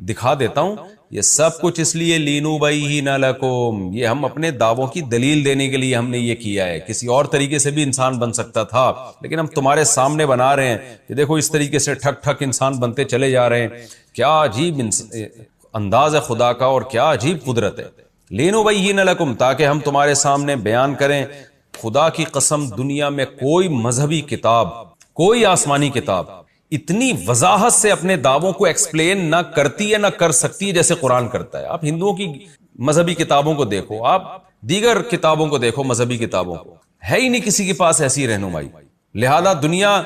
Speaker 1: دکھا دیتا ہوں. یہ سب کچھ اس لیے لِنُبَيِّنَ لَكُمْ، یہ ہم اپنے دعووں کی دلیل دینے کے لیے ہم نے یہ کیا ہے. کسی اور طریقے سے بھی انسان بن سکتا تھا، لیکن ہم تمہارے سامنے بنا رہے ہیں کہ دیکھو اس طریقے سے ٹھک ٹھک انسان بنتے چلے جا رہے ہیں. کیا عجیب انداز ہے خدا کا، اور کیا عجیب قدرت ہے. لِنُبَيِّنَ لَكُمْ، تاکہ ہم تمہارے سامنے بیان کریں. خدا کی قسم دنیا میں کوئی مذہبی کتاب، کوئی آسمانی کتاب اتنی وضاحت سے اپنے دعووں کو ایکسپلین نہ کرتی ہے، نہ کر سکتی ہے جیسے قرآن کرتا ہے. آپ ہندوؤں کی مذہبی کتابوں کو دیکھو، آپ دیگر کتابوں کو دیکھو، مذہبی کتابوں کو، ہے ہی نہیں کسی کے پاس ایسی رہنمائی. لہذا دنیا،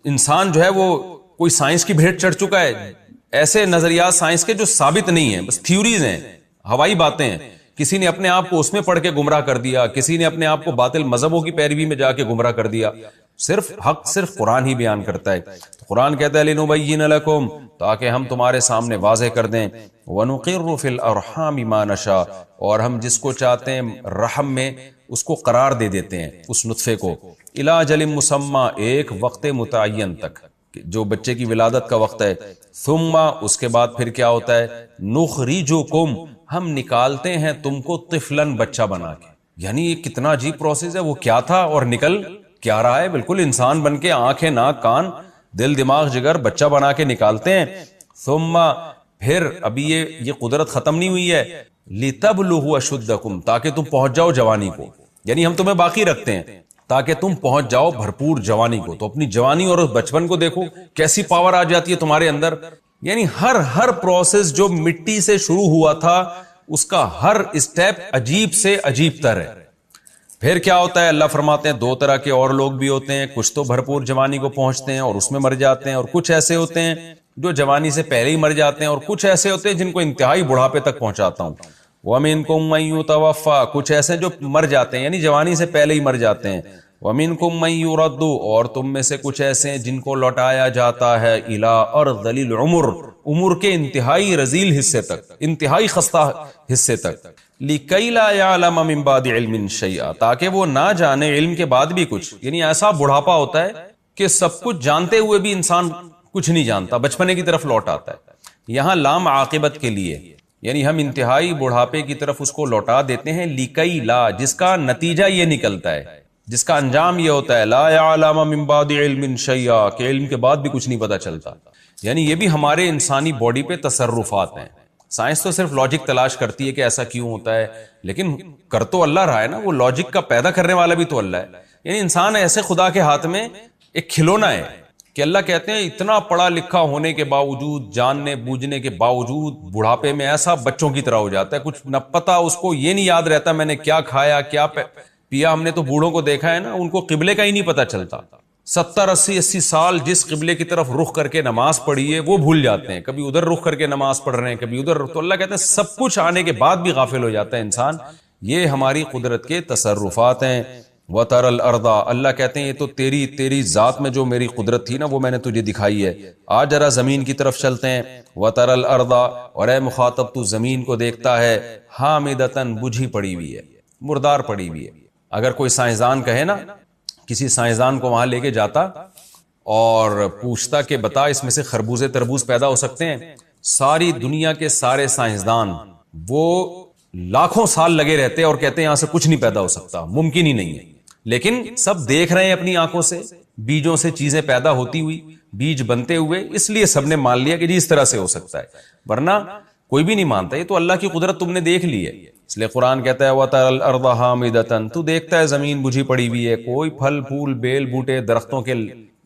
Speaker 1: انسان جو ہے وہ کوئی سائنس کی بھیٹ چڑھ چکا ہے. ایسے نظریات سائنس کے جو ثابت نہیں ہیں، بس تھیوریز ہیں، ہوائی باتیں ہیں. کسی نے اپنے آپ کو اس میں پڑھ کے گمراہ کر دیا، کسی نے اپنے آپ کو باطل مذہبوں کی پیروی میں جا کے گمراہ کر دیا. صرف حق صرف قرآن ہی بیان کرتا ہے. تو قرآن کہتا ہے لِنُبَيِّنَ لَكُمْ، تاکہ ہم تمہارے سامنے واضح کر دیں. وَنُقِرُّ فِي الْأَرْحَامِ مَا نَشَاءُ، اور ہم جس کو چاہتے ہیں رحم میں اس کو قرار دے دیتے ہیں، اس نطفے کو. إِلَىٰ أَجَلٍ مُّسَمًّى، ایک وقت متعین تک، جو بچے کی ولادت کا وقت ہے. ثُمَّ، اس کے بعد پھر کیا ہوتا ہے؟ نُخْرِجُكُمْ، ہم نکالتے ہیں تم کو طفلاً، بچہ بنا کے. یعنی یہ کتنا عجیب پروسیس ہے. وہ کیا تھا اور نکل کیا رہا ہے، بالکل انسان بن کے، آنکھیں ناک کان دل دماغ جگر بچہ بنا کے نکالتے ہیں. ثم، پھر ابھی یہ قدرت ختم نہیں ہوئی ہے. لِتَبْلُغُوا أَشُدَّكُمْ، تاکہ تم پہنچ جاؤ جوانی کو. یعنی ہم تمہیں باقی رکھتے ہیں تاکہ تم پہنچ جاؤ بھرپور جوانی کو. تو اپنی جوانی اور اس بچپن کو دیکھو کیسی پاور آ جاتی ہے تمہارے اندر. یعنی ہر پروسیس جو مٹی سے شروع ہوا تھا اس کا ہر اسٹیپ عجیب سے عجیب تر ہے. پھر کیا ہوتا ہے؟ اللہ فرماتے ہیں دو طرح کے اور لوگ بھی ہوتے ہیں، کچھ تو بھرپور جوانی کو پہنچتے ہیں اور اس میں مر جاتے ہیں، اور کچھ ایسے ہوتے ہیں جو جوانی سے پہلے ہی مر جاتے ہیں، اور کچھ ایسے ہوتے ہیں جن کو انتہائی بڑھاپے تک پہنچاتا ہوں. وَمِنْكُمْ مَن يُتَوَفَّى، کچھ ایسے جو مر جاتے ہیں یعنی جوانی سے پہلے ہی مر جاتے ہیں. وَمِنْكُمْ مَن يُرَدُّ، اور تم میں سے کچھ ایسے ہیں جن کو لوٹایا جاتا ہے إِلَىٰ أَرْذَلِ الْعُمُرِ، عمر کے انتہائی رذیل حصے تک، انتہائی خستہ حصے تک. لِكَيْ لَا يَعْلَمَ مِن بَعْدِ عِلْمٍ شَيْئًا، تاکہ وہ نہ جانے علم کے بعد بھی کچھ. یعنی ایسا بڑھاپا ہوتا ہے کہ سب کچھ جانتے ہوئے بھی انسان کچھ نہیں جانتا، بچپنے کی طرف لوٹ آتا ہے. یہاں لام عاقبت کے لیے، یعنی ہم انتہائی بڑھاپے کی طرف اس کو لوٹا دیتے ہیں. لِكَيْ لَا، جس کا نتیجہ یہ نکلتا ہے، جس کا انجام یہ ہوتا ہے، لَا يَعْلَمَ مِن بَعْدِ عِلْمٍ شَيْئًا، کہ علم کے بعد بھی کچھ نہیں پتا چلتا. یعنی یہ بھی ہمارے انسانی باڈی پہ تصرفات ہیں. سائنس تو صرف لاجک تلاش کرتی ہے کہ ایسا کیوں ہوتا ہے، لیکن کر تو اللہ رہا ہے نا. وہ لاجک کا پیدا کرنے والا بھی تو اللہ ہے. یعنی انسان ایسے خدا کے ہاتھ میں ایک کھلونا ہے کہ اللہ کہتے ہیں اتنا پڑھا لکھا ہونے کے باوجود، جاننے بوجھنے کے باوجود، بڑھاپے میں ایسا بچوں کی طرح ہو جاتا ہے. کچھ نہ پتا اس کو، یہ نہیں یاد رہتا میں نے کیا کھایا کیا پیا. ہم نے تو بوڑھوں کو دیکھا ہے نا، ان کو قبلے کا ہی نہیں پتا چلتا. 70-80 سال جس قبلے کی طرف رخ کر کے نماز پڑھی ہے وہ بھول جاتے ہیں. کبھی ادھر رخ کر کے نماز پڑھ رہے ہیں، کبھی ادھر. تو اللہ کہتے ہیں سب کچھ آنے کے بعد بھی غافل ہو جاتا ہے انسان. یہ ہماری قدرت کے تصرفات ہیں. وَتَرَى الْأَرْضَ، اللہ کہتے ہیں یہ تو تیری ذات میں جو میری قدرت تھی نا وہ میں نے تجھے دکھائی ہے. آج ذرا زمین کی طرف چلتے ہیں. وَتَرَى الْأَرْضَ، اور اے مخاطب تو زمین کو دیکھتا ہے، حامدتاً، بجھی پڑی ہوئی ہے، مردار پڑی ہوئی ہے. اگر کوئی سائنسدان کہے نا، کسی سائنسدان کو وہاں لے کے جاتا اور پوچھتا کہ بتا اس میں سے خربوزے تربوز پیدا ہو سکتے ہیں، ساری دنیا کے سارے سائنسدان وہ لاکھوں سال لگے رہتے اور کہتے ہیں یہاں سے کچھ نہیں پیدا ہو سکتا، ممکن ہی نہیں ہے. لیکن سب دیکھ رہے ہیں اپنی آنکھوں سے، بیجوں سے چیزیں پیدا ہوتی ہوئی، بیج بنتے ہوئے، اس لیے سب نے مان لیا کہ جی اس طرح سے ہو سکتا ہے، ورنہ کوئی بھی نہیں مانتا. یہ تو اللہ کی قدرت تم نے دیکھ لی ہے. اس لیے قرآن کہتا ہے وَتَرَى الْأَرْضَ حَامِدَةً، تو دیکھتا ہے زمین بجھی پڑی ہوئی ہے، کوئی پھل پھول بیل بوٹے درختوں کے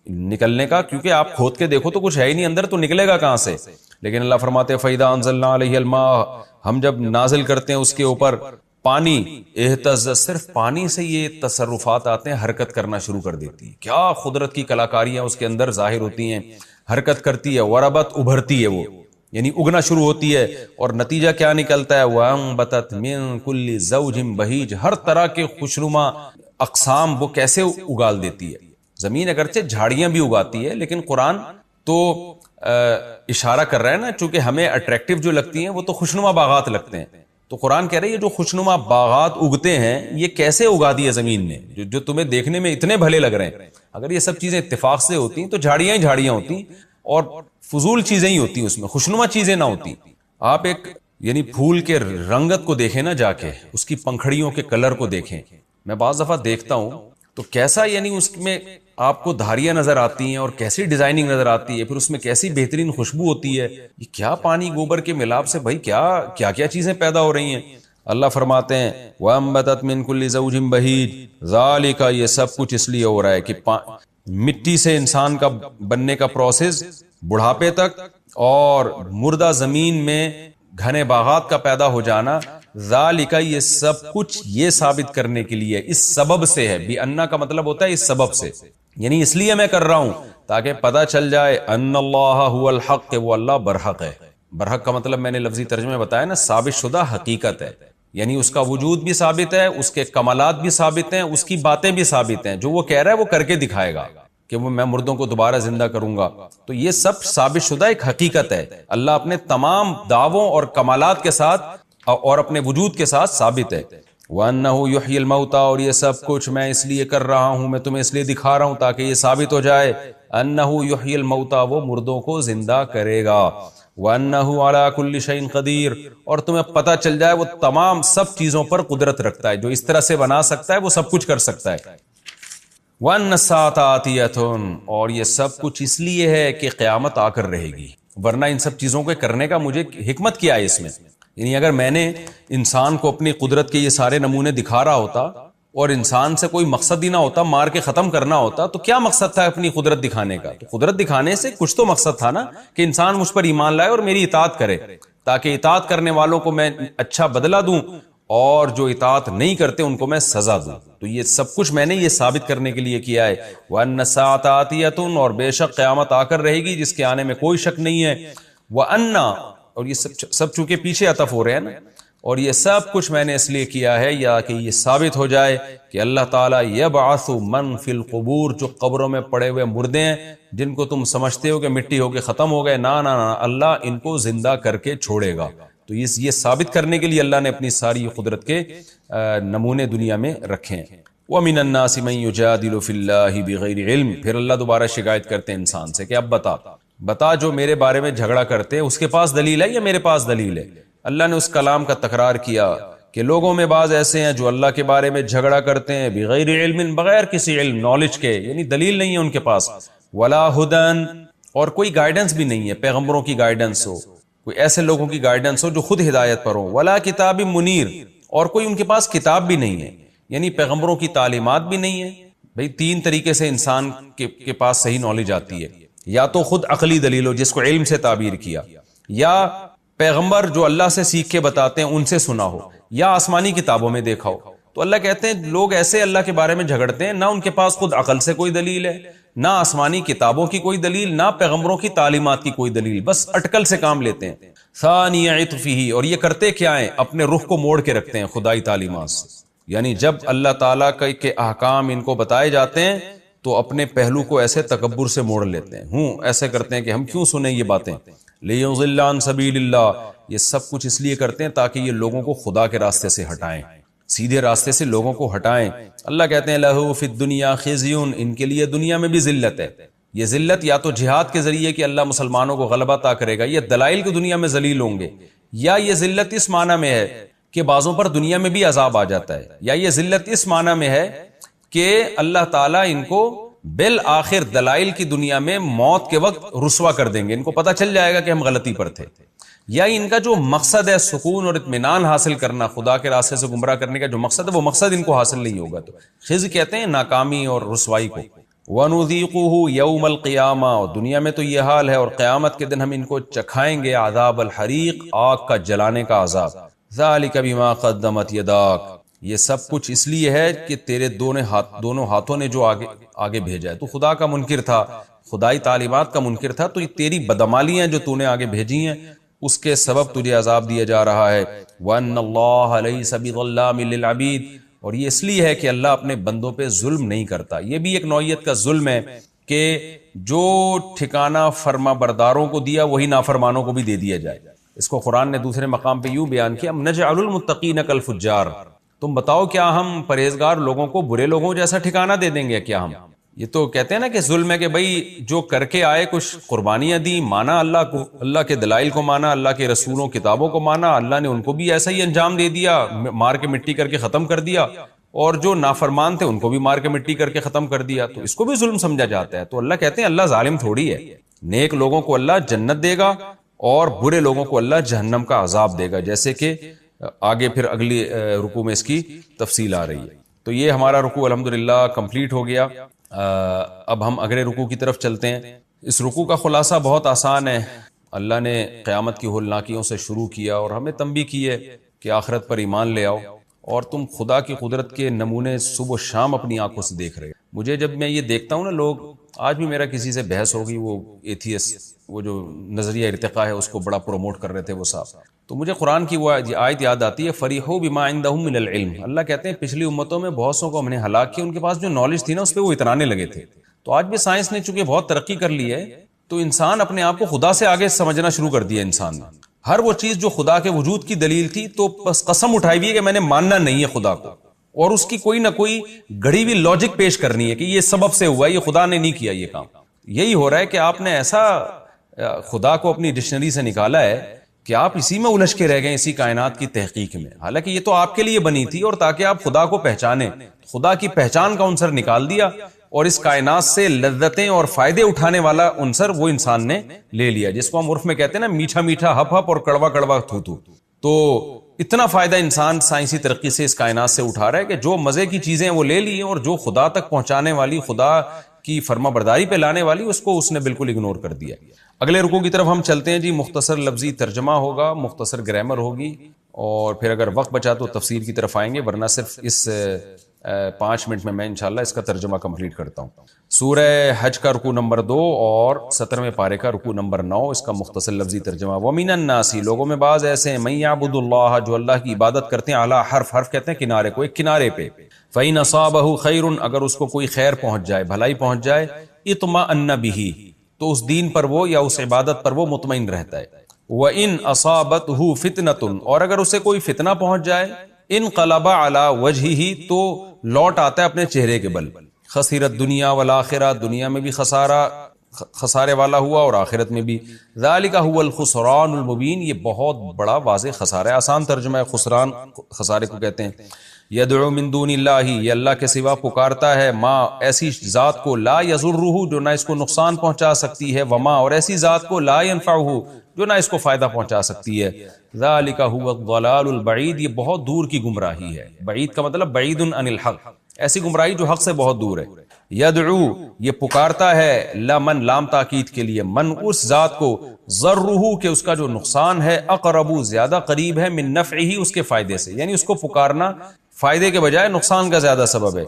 Speaker 1: نکلنے کا، کیونکہ آپ کھود کے دیکھو تو کچھ ہے ہی نہیں اندر، تو نکلے گا کہاں سے. لیکن اللہ فرماتے فَإِذَا أَنزَلْنَا عَلَيْهِ الْمَاءَ، ہم جب نازل کرتے ہیں اس کے اوپر پانی، اہتز، صرف پانی سے یہ تصرفات آتے ہیں، حرکت کرنا شروع کر دیتی ہے. کیا قدرت کی کلاکاریاں اس کے اندر ظاہر ہوتی ہیں. حرکت کرتی ہے، وربت، ابھرتی ہے، وہ یعنی اگنا شروع ہوتی ہے. اور نتیجہ کیا نکلتا ہے؟ وَأَنبَتَتْ مِن كُلِّ زَوْجٍ بَهِيجٍ، ہر طرح کے خوشنما اقسام وہ کیسے اگال دیتی ہے. زمین اگرچہ جھاڑیاں بھی اگاتی ہے، لیکن قرآن تو اشارہ کر رہا ہے نا، چونکہ ہمیں اٹریکٹیو جو لگتی ہیں وہ تو خوشنما باغات لگتے ہیں. تو قرآن کہہ رہے ہیں یہ جو خوشنما باغات اگتے ہیں یہ کیسے اگا دیے زمین نے، جو تمہیں دیکھنے میں اتنے بھلے لگ رہے ہیں. اگر یہ سب چیزیں اتفاق سے ہوتی تو جھاڑیاں ہی جھاڑیاں ہوتی اور فضول چیزیں ہی ہوتی، اس میں خوشنما چیزیں نہ ہوتی. آپ ایک یعنی پھول کے رنگت کو دیکھیں نا، جا کے اس کی پنکھڑیوں کے کلر کو دیکھیں. میں بعض دفعہ دیکھتا ہوں تو کیسا یعنی اس میں آپ کو دھاریاں نظر آتی ہیں اور کیسی ڈیزائننگ نظر آتی ہے، پھر اس میں کیسی بہترین خوشبو ہوتی ہے. یہ کیا پانی گوبر کے ملاپ سے بھائی کیا کیا چیزیں پیدا ہو رہی ہیں. اللہ فرماتے ہیں وَأَنبَتَتْ مِن كُلِّ زَوْجٍ بَهِيجٍ، ذَلِكَ، یہ سب کچھ اس لیے ہو رہا ہے کہ مٹی سے انسان کا بننے کا پروسیس بڑھاپے تک، اور مردہ زمین میں گھنے باغات کا پیدا ہو جانا، ذالک، یہ سب کچھ یہ ثابت کرنے کے لیے اس سبب سے ہے. بھی انا کا مطلب ہوتا ہے اس سبب سے، یعنی اس لیے میں کر رہا ہوں تاکہ پتہ چل جائے ان اللہ هو الحق، کہ وہ اللہ برحق ہے. برحق کا مطلب میں نے لفظی ترجمے بتایا نا، ثابت شدہ حقیقت ہے. یعنی اس کا وجود بھی ثابت ہے، اس کے کمالات بھی ثابت ہیں، اس کی باتیں بھی ثابت ہیں، جو وہ کہہ رہا ہے وہ کر کے دکھائے گا کہ وہ میں مردوں کو دوبارہ زندہ کروں گا. تو یہ سب ثابت شدہ ایک حقیقت ہے. اللہ اپنے تمام دعووں اور کمالات کے ساتھ اور اپنے وجود کے ساتھ ثابت ہے. وَأَنَّهُ يُحْيِي الْمَوْتَى، اور یہ سب کچھ میں اس لیے کر رہا ہوں، میں تمہیں اس لیے دکھا رہا ہوں تاکہ یہ ثابت ہو جائے. أَنَّهُ يُحْيِي الْمَوْتَى، وہ مردوں کو زندہ کرے گا. وَأَنَّهُ عَلَى كُلِّ شَيْءٍ قَدِيرٌ، اور تمہیں پتہ چل جائے وہ تمام سب چیزوں پر قدرت رکھتا ہے، جو اس طرح سے بنا سکتا ہے وہ سب کچھ کر سکتا ہے. وَأَنَّ السَّاعَةَ آتِيَةٌ، اور یہ سب کچھ اس لیے ہے کہ قیامت آ کر رہے گی، ورنہ ان سب چیزوں کو کرنے کا مجھے حکمت کیا ہے اس میں. یعنی اگر میں نے انسان کو اپنی قدرت کے یہ سارے نمونے دکھا رہا ہوتا اور انسان سے کوئی مقصد ہی نہ ہوتا، مار کے ختم کرنا ہوتا، تو کیا مقصد تھا اپنی قدرت دکھانے کا؟ تو قدرت دکھانے سے کچھ تو مقصد تھا نا، کہ انسان مجھ پر ایمان لائے اور میری اطاعت کرے، تاکہ اطاعت کرنے والوں کو میں اچھا بدلہ دوں اور جو اطاعت نہیں کرتے ان کو میں سزا دوں. تو یہ سب کچھ میں نے یہ ثابت کرنے کے لیے کیا ہے. وَأَنَّ السَّاعَةَ آتِيَةٌ، اور بے شک قیامت آ کر رہے گی جس کے آنے میں کوئی شک نہیں ہے. وَأَنَّ، اور یہ سب چونکہ پیچھے عطف ہو رہے ہیں نا، اور یہ سب کچھ میں نے اس لیے کیا ہے یا کہ یہ ثابت ہو جائے کہ اللہ تعالیٰ یبعث من فی القبور، جو قبروں میں پڑے ہوئے مردے ہیں جن کو تم سمجھتے ہو کہ مٹی ہو کے ختم ہو گئے، نہ نہ نہ، اللہ ان کو زندہ کر کے چھوڑے گا. تو یہ ثابت کرنے کے لیے اللہ نے اپنی ساری قدرت کے نمونے دنیا میں رکھے ہیں. وَمِنَ النَّاسِ مَن يُجَادِلُ فِي اللَّهِ بِغَيْرِ عِلْمٍ، پھر اللہ دوبارہ شکایت کرتے ہیں انسان سے کہ اب بتا جو میرے بارے میں جھگڑا کرتے ہیں اس کے پاس دلیل ہے یا میرے پاس دلیل ہے. اللہ نے اس کلام کا تکرار کیا کہ لوگوں میں بعض ایسے ہیں جو اللہ کے بارے میں جھگڑا کرتے ہیں بغیر علم، بغیر کسی علم نالج کے، یعنی دلیل نہیں ہے ان کے پاس. ولا ہدن، اور کوئی گائیڈنس بھی نہیں ہے، پیغمبروں کی گائیڈنس ہو، کوئی ایسے لوگوں کی گائیڈنس ہو جو خود ہدایت پر ہو. ولا کتاب منیر، اور کوئی ان کے پاس کتاب بھی نہیں ہے، یعنی پیغمبروں کی تعلیمات بھی نہیں ہے. بھئی تین طریقے سے انسان کے پاس صحیح نالج آتی ہے، یا تو خود عقلی دلیل ہو جس کو علم سے تعبیر کیا، یا پیغمبر جو اللہ سے سیکھ کے بتاتے ہیں ان سے سنا ہو، یا آسمانی کتابوں میں دیکھا ہو. تو اللہ کہتے ہیں لوگ ایسے اللہ کے بارے میں جھگڑتے ہیں، نہ ان کے پاس خود عقل سے کوئی دلیل ہے، نہ آسمانی کتابوں کی کوئی دلیل، نہ پیغمبروں کی تعلیمات کی کوئی دلیل، بس اٹکل سے کام لیتے ہیں. ثانی عطفہ، اور یہ کرتے کیا ہیں؟ اپنے رخ کو موڑ کے رکھتے ہیں خدائی تعلیمات سے. یعنی جب اللہ تعالیٰ کے احکام ان کو بتائے جاتے ہیں تو اپنے پہلو کو ایسے تکبر سے موڑ لیتے ہیں، ایسے کرتے ہیں کہ ہم کیوں سنیں یہ باتیں. لِيُضِلَّ عَن سَبِيلِ اللَّهِ، یہ سب کچھ اس لیے کرتے ہیں تاکہ یہ لوگوں کو خدا کے راستے سے ہٹائیں، سیدھے راستے سے لوگوں کو ہٹائیں. اللہ کہتے ہیں لَهُ فِي الدُّنْيَا خِزْيٌ، ان کے لیے دنیا میں بھی ذلت ہے. یہ ذلت یا تو جہاد کے ذریعے کہ اللہ مسلمانوں کو غلبہ عطا کرے گا، یہ دلائل کی دنیا میں ذلیل ہوں گے، یا یہ ذلت اس معنی میں ہے کہ بعضوں پر دنیا میں بھی عذاب آ جاتا ہے، یا یہ ذلت اس معنی میں ہے کہ اللہ تعالیٰ ان کو بالآخر دلائل کی دنیا میں موت کے وقت رسوا کر دیں گے، ان کو پتہ چل جائے گا کہ ہم غلطی پر تھے. یا ان کا جو مقصد ہے سکون اور اطمینان حاصل کرنا، خدا کے راستے سے گمراہ کرنے کا جو مقصد ہے وہ مقصد ان کو حاصل نہیں ہوگا. تو خزي کہتے ہیں ناکامی اور رسوائی کو. وَنُذِيقُهُ يَوْمَ الْقِيَامَةِ، اور دنیا میں تو یہ حال ہے، اور قیامت کے دن ہم ان کو چکھائیں گے عذاب الحریق، آگ کا جلانے کا عذاب. ذَلِكَ بِمَا قَدَّمَتْ يَدَاكَ، یہ سب کچھ اس لیے ہے کہ تیرے دونوں ہاتھوں نے جو آگے بھیجا ہے. تو خدا کا منکر تھا، خدائی تعلیمات کا منکر تھا، تو یہ تیری بدعمالیاں جو تو نے آگے بھیجی ہیں اس کے سبب تجھے عذاب دیا جا رہا ہے. وَأَنَّ اللَّهَ لَيْسَ بِظَلَّامٍ لِّلْعَبِيدِ، اور یہ اس لیے ہے کہ اللہ اپنے بندوں پہ ظلم نہیں کرتا. یہ بھی ایک نوعیت کا ظلم ہے کہ جو ٹھکانہ فرما برداروں کو دیا وہی نافرمانوں کو بھی دے دیا جائے. اس کو قرآن نے دوسرے مقام پہ یوں بیان کیا، نَجْعَلُ الْمُتَّقِينَ كَالْفُجَّارِ، تم بتاؤ کیا ہم پرہیزگار لوگوں کو برے لوگوں جیسا ٹھکانہ دے دیں گے کیا ہم؟ یہ تو کہتے ہیں نا کہ ظلم ہے کہ بھئی جو کر کے آئے کچھ قربانیاں دی، مانا اللہ کو، اللہ کے دلائل کو مانا، اللہ کے رسولوں کتابوں کو مانا، اللہ نے ان کو بھی ایسا ہی انجام دے دیا، مار کے مٹی کر کے ختم کر دیا، اور جو نافرمان تھے ان کو بھی مار کے مٹی کر کے ختم کر دیا. تو اس کو بھی ظلم سمجھا جاتا ہے. تو اللہ کہتے ہیں اللہ ظالم تھوڑی ہے، نیک لوگوں کو اللہ جنت دے گا اور برے لوگوں کو اللہ جہنم کا عذاب دے گا، جیسے کہ آگے پھر اگلی رکوع میں اس کی تفصیل آ رہی ہے. تو یہ ہمارا رکوع الحمدللہ کمپلیٹ ہو گیا. اب ہم اگلے رکوع کی طرف چلتے ہیں. اس رکوع کا خلاصہ بہت آسان ہے. اللہ نے قیامت کی ہولناکیوں سے شروع کیا اور ہمیں تنبیہ کی ہے کہ آخرت پر ایمان لے آؤ، اور تم خدا کی قدرت کے نمونے صبح و شام اپنی آنکھوں سے دیکھ رہے ہو. مجھے جب میں یہ دیکھتا ہوں نا، لوگ آج بھی میرا کسی سے بحث ہوگی، وہ ایتھیس، وہ جو نظریہ ارتقاء ہے اس کو بڑا پروموٹ کر رہے تھے وہ صاحب، تو مجھے قرآن کی وہ آیت یاد آتی ہے فریحوا بما عندهم من العلم. اللہ کہتے ہیں پچھلی امتوں میں بہت سو کو ہم نے ہلاک کیا، ان کے پاس جو نالج تھی نا اس پہ وہ اترانے لگے تھے. تو آج بھی سائنس نے چونکہ بہت ترقی کر لی ہے تو انسان اپنے آپ کو خدا سے آگے سمجھنا شروع کر دیا. انسان نے ہر وہ چیز جو خدا کے وجود کی دلیل تھی تو بس قسم اٹھائی ہوئی ہے کہ میں نے ماننا نہیں ہے خدا کو، اور اس کی کوئی نہ کوئی گڑی ہوئی لاجک پیش کرنی ہے کہ یہ سبب سے ہوا ہے، یہ خدا نے نہیں کیا یہ کام. یہی ہو رہا ہے کہ آپ نے ایسا خدا کو اپنی ڈکشنری سے نکالا ہے کہ آپ اسی میں الجھ کے رہ گئے، اسی کائنات کی تحقیق میں. حالانکہ یہ تو آپ کے لیے بنی تھی اور تاکہ آپ خدا کو پہچانیں. خدا کی پہچان کا عنصر نکال دیا اور اس کائنات سے لذتیں اور فائدے اٹھانے والا عنصر وہ انسان نے لے لیا، جس کو ہم عرف میں کہتے ہیں نا میٹھا میٹھا ہپ ہپ اور کڑوا کڑوا تھو تھو. تو اتنا فائدہ انسان سائنسی ترقی سے اس کائنات سے اٹھا رہا ہے کہ جو مزے کی چیزیں وہ لے لی اور جو خدا تک پہنچانے والی، خدا کی فرما برداری پہ لانے والی، اس کو اس نے بالکل اگنور کر دیا. اگلے رکوع کی طرف ہم چلتے ہیں جی. مختصر لفظی ترجمہ ہوگا، مختصر گرامر ہوگی، اور پھر اگر وقت بچا تو تفسیر کی طرف آئیں گے، ورنہ صرف اس 5 منٹ میں انشاءاللہ اس کا ترجمہ کمپلیٹ کرتا ہوں. سورہ حج کا رکوع نمبر 2 اور 17ویں پارے کا رکوع نمبر 9، اس کا مختصر لفظی ترجمہ. وَمِنَ النَّاسِ، لوگوں میں بعض ایسے ہیں، مَن يَعْبُدُ اللَّهَ، جو اللہ کی عبادت کرتے ہیں، عَلَى حرف، حرف کہتے ہیں کنارے کو، ایک کنارے پہ. فَإِنْ أَصَابَهُ خَيْرٌ، اگر اس کو کوئی خیر پہنچ جائے، بھلائی پہنچ جائے، اطمأن بِهِ، تو اس دین پر وہ یا اس عبادت پر وہ مطمئن رہتا ہے. وَإِنْ أَصَابَتْهُ فِتْنَةٌ، اور اگر اسے کوئی فتنہ پہنچ جائے، انقلب علی وجہہ، تو لوٹ آتا ہے اپنے چہرے کے بل. خسرت دنیا والآخرہ، دنیا میں بھی خسارے والا ہوا اور آخرت میں بھی. ذالک هو الخسران المبین، یہ بہت بڑا واضح خسارہ ہے. آسان ترجمہ ہے خسران، خسارے کو کہتے ہیں. یدعو من دون اللہ، یہ اللہ کے سوا پکارتا ہے، ما، ایسی ذات کو، لا یضرہ، جو نہ اس کو نقصان پہنچا سکتی ہے، وما، اور ایسی ذات کو، لا ینفعہ، جو نہ اس کو فائدہ پہنچا سکتی ہے. ذالک هو الضلال البعید، یہ بہت دور کی گمراہی ہے. بعید کا مطلب بعید عن الحق، ایسی گمراہی جو حق سے بہت دور ہے. یدعو، یہ پکارتا ہے، لمن، لام تاکید کے لیے، من، اس ذات کو، ضرہ، کہ اس کا جو نقصان ہے، اقرب، زیادہ قریب ہے، من نفعہ، اس کے فائدے سے. یعنی اس کو پکارنا فائدے کے بجائے نقصان کا زیادہ سبب ہے.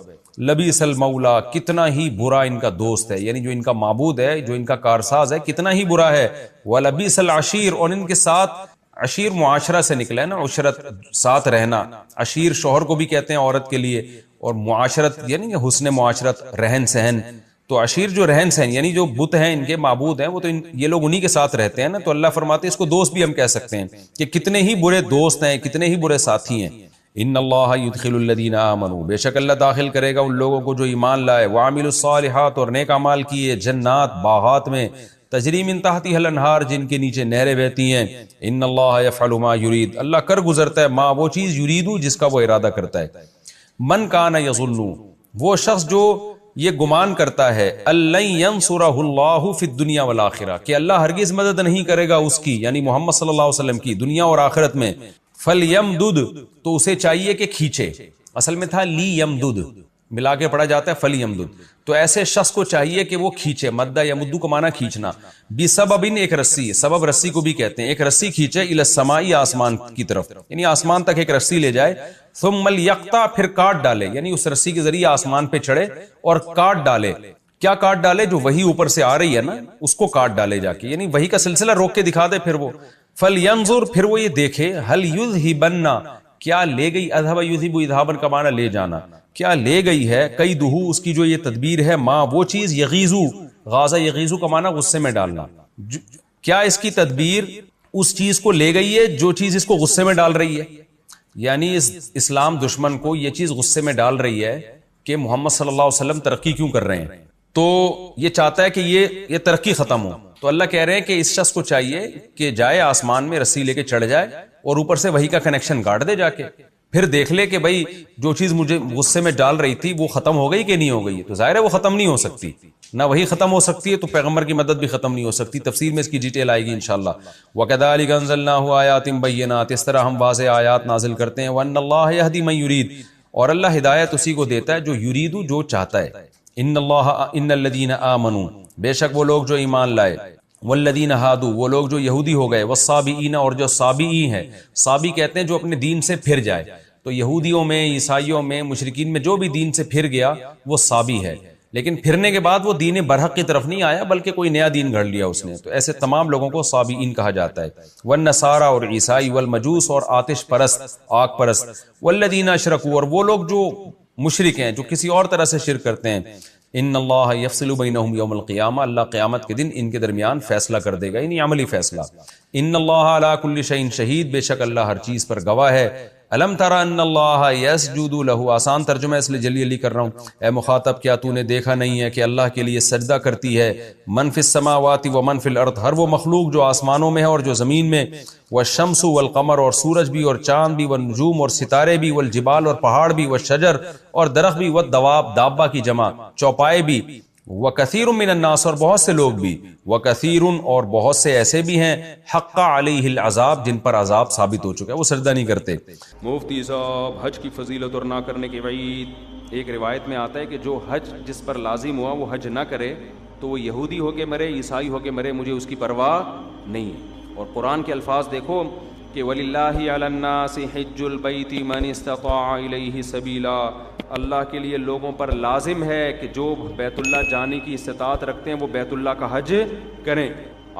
Speaker 1: لبیس المولا، کتنا ہی برا ان کا دوست ہے، یعنی جو ان کا معبود ہے، جو ان کا کارساز ہے، کتنا ہی برا ہے. ولبیس العشیر، اور ان کے ساتھ، عشیر معاشرہ سے نکلا ہے نا، عشرت، ساتھ رہنا. عشیر شوہر کو بھی کہتے ہیں عورت کے لیے، اور معاشرت یعنی کہ حسن معاشرت، رہن سہن. تو عشیر جو رہن سہن، یعنی جو بت ہیں ان کے معبود ہیں، وہ تو یہ لوگ انہی کے ساتھ رہتے ہیں نا. تو اللہ فرماتے ہیں اس کو دوست بھی ہم کہہ سکتے ہیں کہ کتنے ہی برے دوست ہیں، کتنے ہی برے ساتھی ہیں. ان اللہ یدخل الذین آمنوا، بے شک اللہ داخل کرے گا ان لوگوں کو جو ایمان لائے، وعملوا الصالحات، اور نیک اعمال کیے، جنات، باغات میں، تجری من تحتها الانہار، جن کے نیچے نہریں بہتی ہیں. ان اللہ یفعل ما یرید، اللہ کر گزرتا ہے ما، وہ چیز، یریدو، جس کا وہ ارادہ کرتا ہے. من کان یظن، وہ شخص جو یہ گمان کرتا ہے، الن ینصرہ اللہ فی الدنیا والآخرہ، کہ اللہ ہرگز مدد نہیں کرے گا اس کی، یعنی محمد صلی اللہ علیہ وسلم کی، دنیا اور آخرت میں. فلیمدد، تو اسے چاہیے کہ کھینچے. اصل میں تھا لی یمدد، ملا کے پڑھا جاتا ہے فلیمدد. تو ایسے شخص کو چاہیے کہ وہ کھینچے. مدہ یا مدو کو معنی کھینچنا. بسبب، ایک رسی، سبب رسی کو بھی کہتے ہیں، ایک رسی کھینچے، الی السماء، آسمان کی طرف، یعنی آسمان تک ایک رسی لے جائے. ثم لیقطع، پھر کاٹ ڈالے، یعنی اس رسی کے ذریعے آسمان پہ چڑھے اور کاٹ ڈالے. کیا کاٹ ڈالے؟ جو وہی اوپر سے آ رہی ہے نا، اس کو کاٹ ڈالے جا کے، یعنی وہی کا سلسلہ روک کے دکھا دے. پھر وہ فلینظر، پھر وہ یہ دیکھے، هل یذهبن، کیا لے گئی، اذهب یذهب، اذهابا کا معنی لے جانا، کیا لے گئی ہے، قیدہ، اس کی جو یہ تدبیر ہے، ما، وہ چیز، یغیظ، غاظ یغیظ کا معنی غصے میں ڈالنا، کیا اس کی تدبیر اس چیز کو لے گئی ہے جو چیز اس کو غصے میں ڈال رہی ہے. یعنی اس اسلام دشمن کو یہ چیز غصے میں ڈال رہی ہے کہ محمد صلی اللہ علیہ وسلم ترقی کیوں کر رہے ہیں، تو یہ چاہتا ہے کہ یہ ترقی ختم ہو. تو اللہ کہہ رہے ہیں کہ اس شخص کو چاہیے کہ جائے آسمان میں، رسی لے کے چڑھ جائے اور اوپر سے وہی کا کنیکشن کاٹ دے جا کے، پھر دیکھ لے کہ بھائی جو چیز مجھے غصے میں ڈال رہی تھی وہ ختم ہو گئی کہ نہیں ہو گئی. تو ظاہر ہے وہ ختم نہیں ہو سکتی، نہ وہی ختم ہو سکتی ہے تو پیغمبر کی مدد بھی ختم نہیں ہو سکتی. تفسیر میں اس کی ڈیٹیل آئے گی انشاءاللہ. وَكَذَلِكَ أَنزَلْنَاهُ آيَاتٍ بَيِّنَاتٍ، اس طرح ہم واضح آیات نازل کرتے ہیں. وَأَنَّ اللَّهَ يَهْدِي مَن يُرِيدُ، اور اللہ ہدایت اسی کو دیتا ہے جو یرید، جو چاہتا ہے. ان الذین آمنوا، بے شک وہ لوگ جو ایمان لائے، والذین ہادوا، وہ لوگ جو یہودی ہو گئے، والصابئین، اور جو صابئی ہیں. صابی کہتے ہیں جو اپنے دین سے پھر جائے. تو یہودیوں میں، عیسائیوں میں، مشرکین میں جو بھی دین سے پھر گیا وہ صابی ہے. لیکن پھرنے کے بعد وہ دین برحق کی طرف نہیں آیا بلکہ کوئی نیا دین گھڑ لیا اس نے. تو ایسے تمام لوگوں کو صابئین کہا جاتا ہے. والنصارى اور عیسائی، والمجوس اور آتش پرست، آگ پرست، والذین اشرکوا اور وہ لوگ جو مشرک ہیں، جو کسی اور طرح سے شرک کرتے ہیں. ان اللہ یفصل بینہم یوم القیامہ، اللہ قیامت کے دن ان کے درمیان فیصلہ کر دے گا، یعنی عملی فیصلہ. ان اللہ علی کل شیء شہید، بے شک اللہ ہر چیز پر گواہ ہے. الم تر ان اللہ یسجد لہ، آسان ترجمہ اس لیے جلدی جلدی کر رہا ہوں. اے مخاطب، کیا تو نے دیکھا نہیں ہے کہ اللہ کے لیے سجدہ کرتی ہے من فی السماوات و من فی الارض، ہر وہ مخلوق جو آسمانوں میں ہے اور جو زمین میں. والشمس والقمر، اور سورج بھی اور چاند بھی، والنجوم اور ستارے بھی، والجبال اور پہاڑ بھی، والشجر اور درخت بھی، والدواب دابہ کی جمع چوپائے بھی، وکثیر من الناس اور بہت سے لوگ بھی، وکثیر اور بہت سے ایسے بھی ہیں حق علیہ العذاب جن پر عذاب ثابت ہو چکا ہے، وہ سجدہ نہیں کرتے.
Speaker 2: مفتی صاحب، حج کی فضیلت اور نہ کرنے کی وعید. ایک روایت میں آتا ہے کہ جو حج جس پر لازم ہوا وہ حج نہ کرے تو وہ یہودی ہو کے مرے، عیسائی ہو کے مرے، مجھے اس کی پرواہ نہیں ہے. اور قرآن کے الفاظ دیکھو کہ وَلِلَّهِ عَلَى النَّاسِ حِجُّ الْبَيْتِ مَنِ اسْتَطَاعَ إِلَيْهِ سَبِيلًا، اللہ کے لیے لوگوں پر لازم ہے کہ جو بیت اللہ جانے کی استطاعت رکھتے ہیں وہ بیت اللہ کا حج کریں.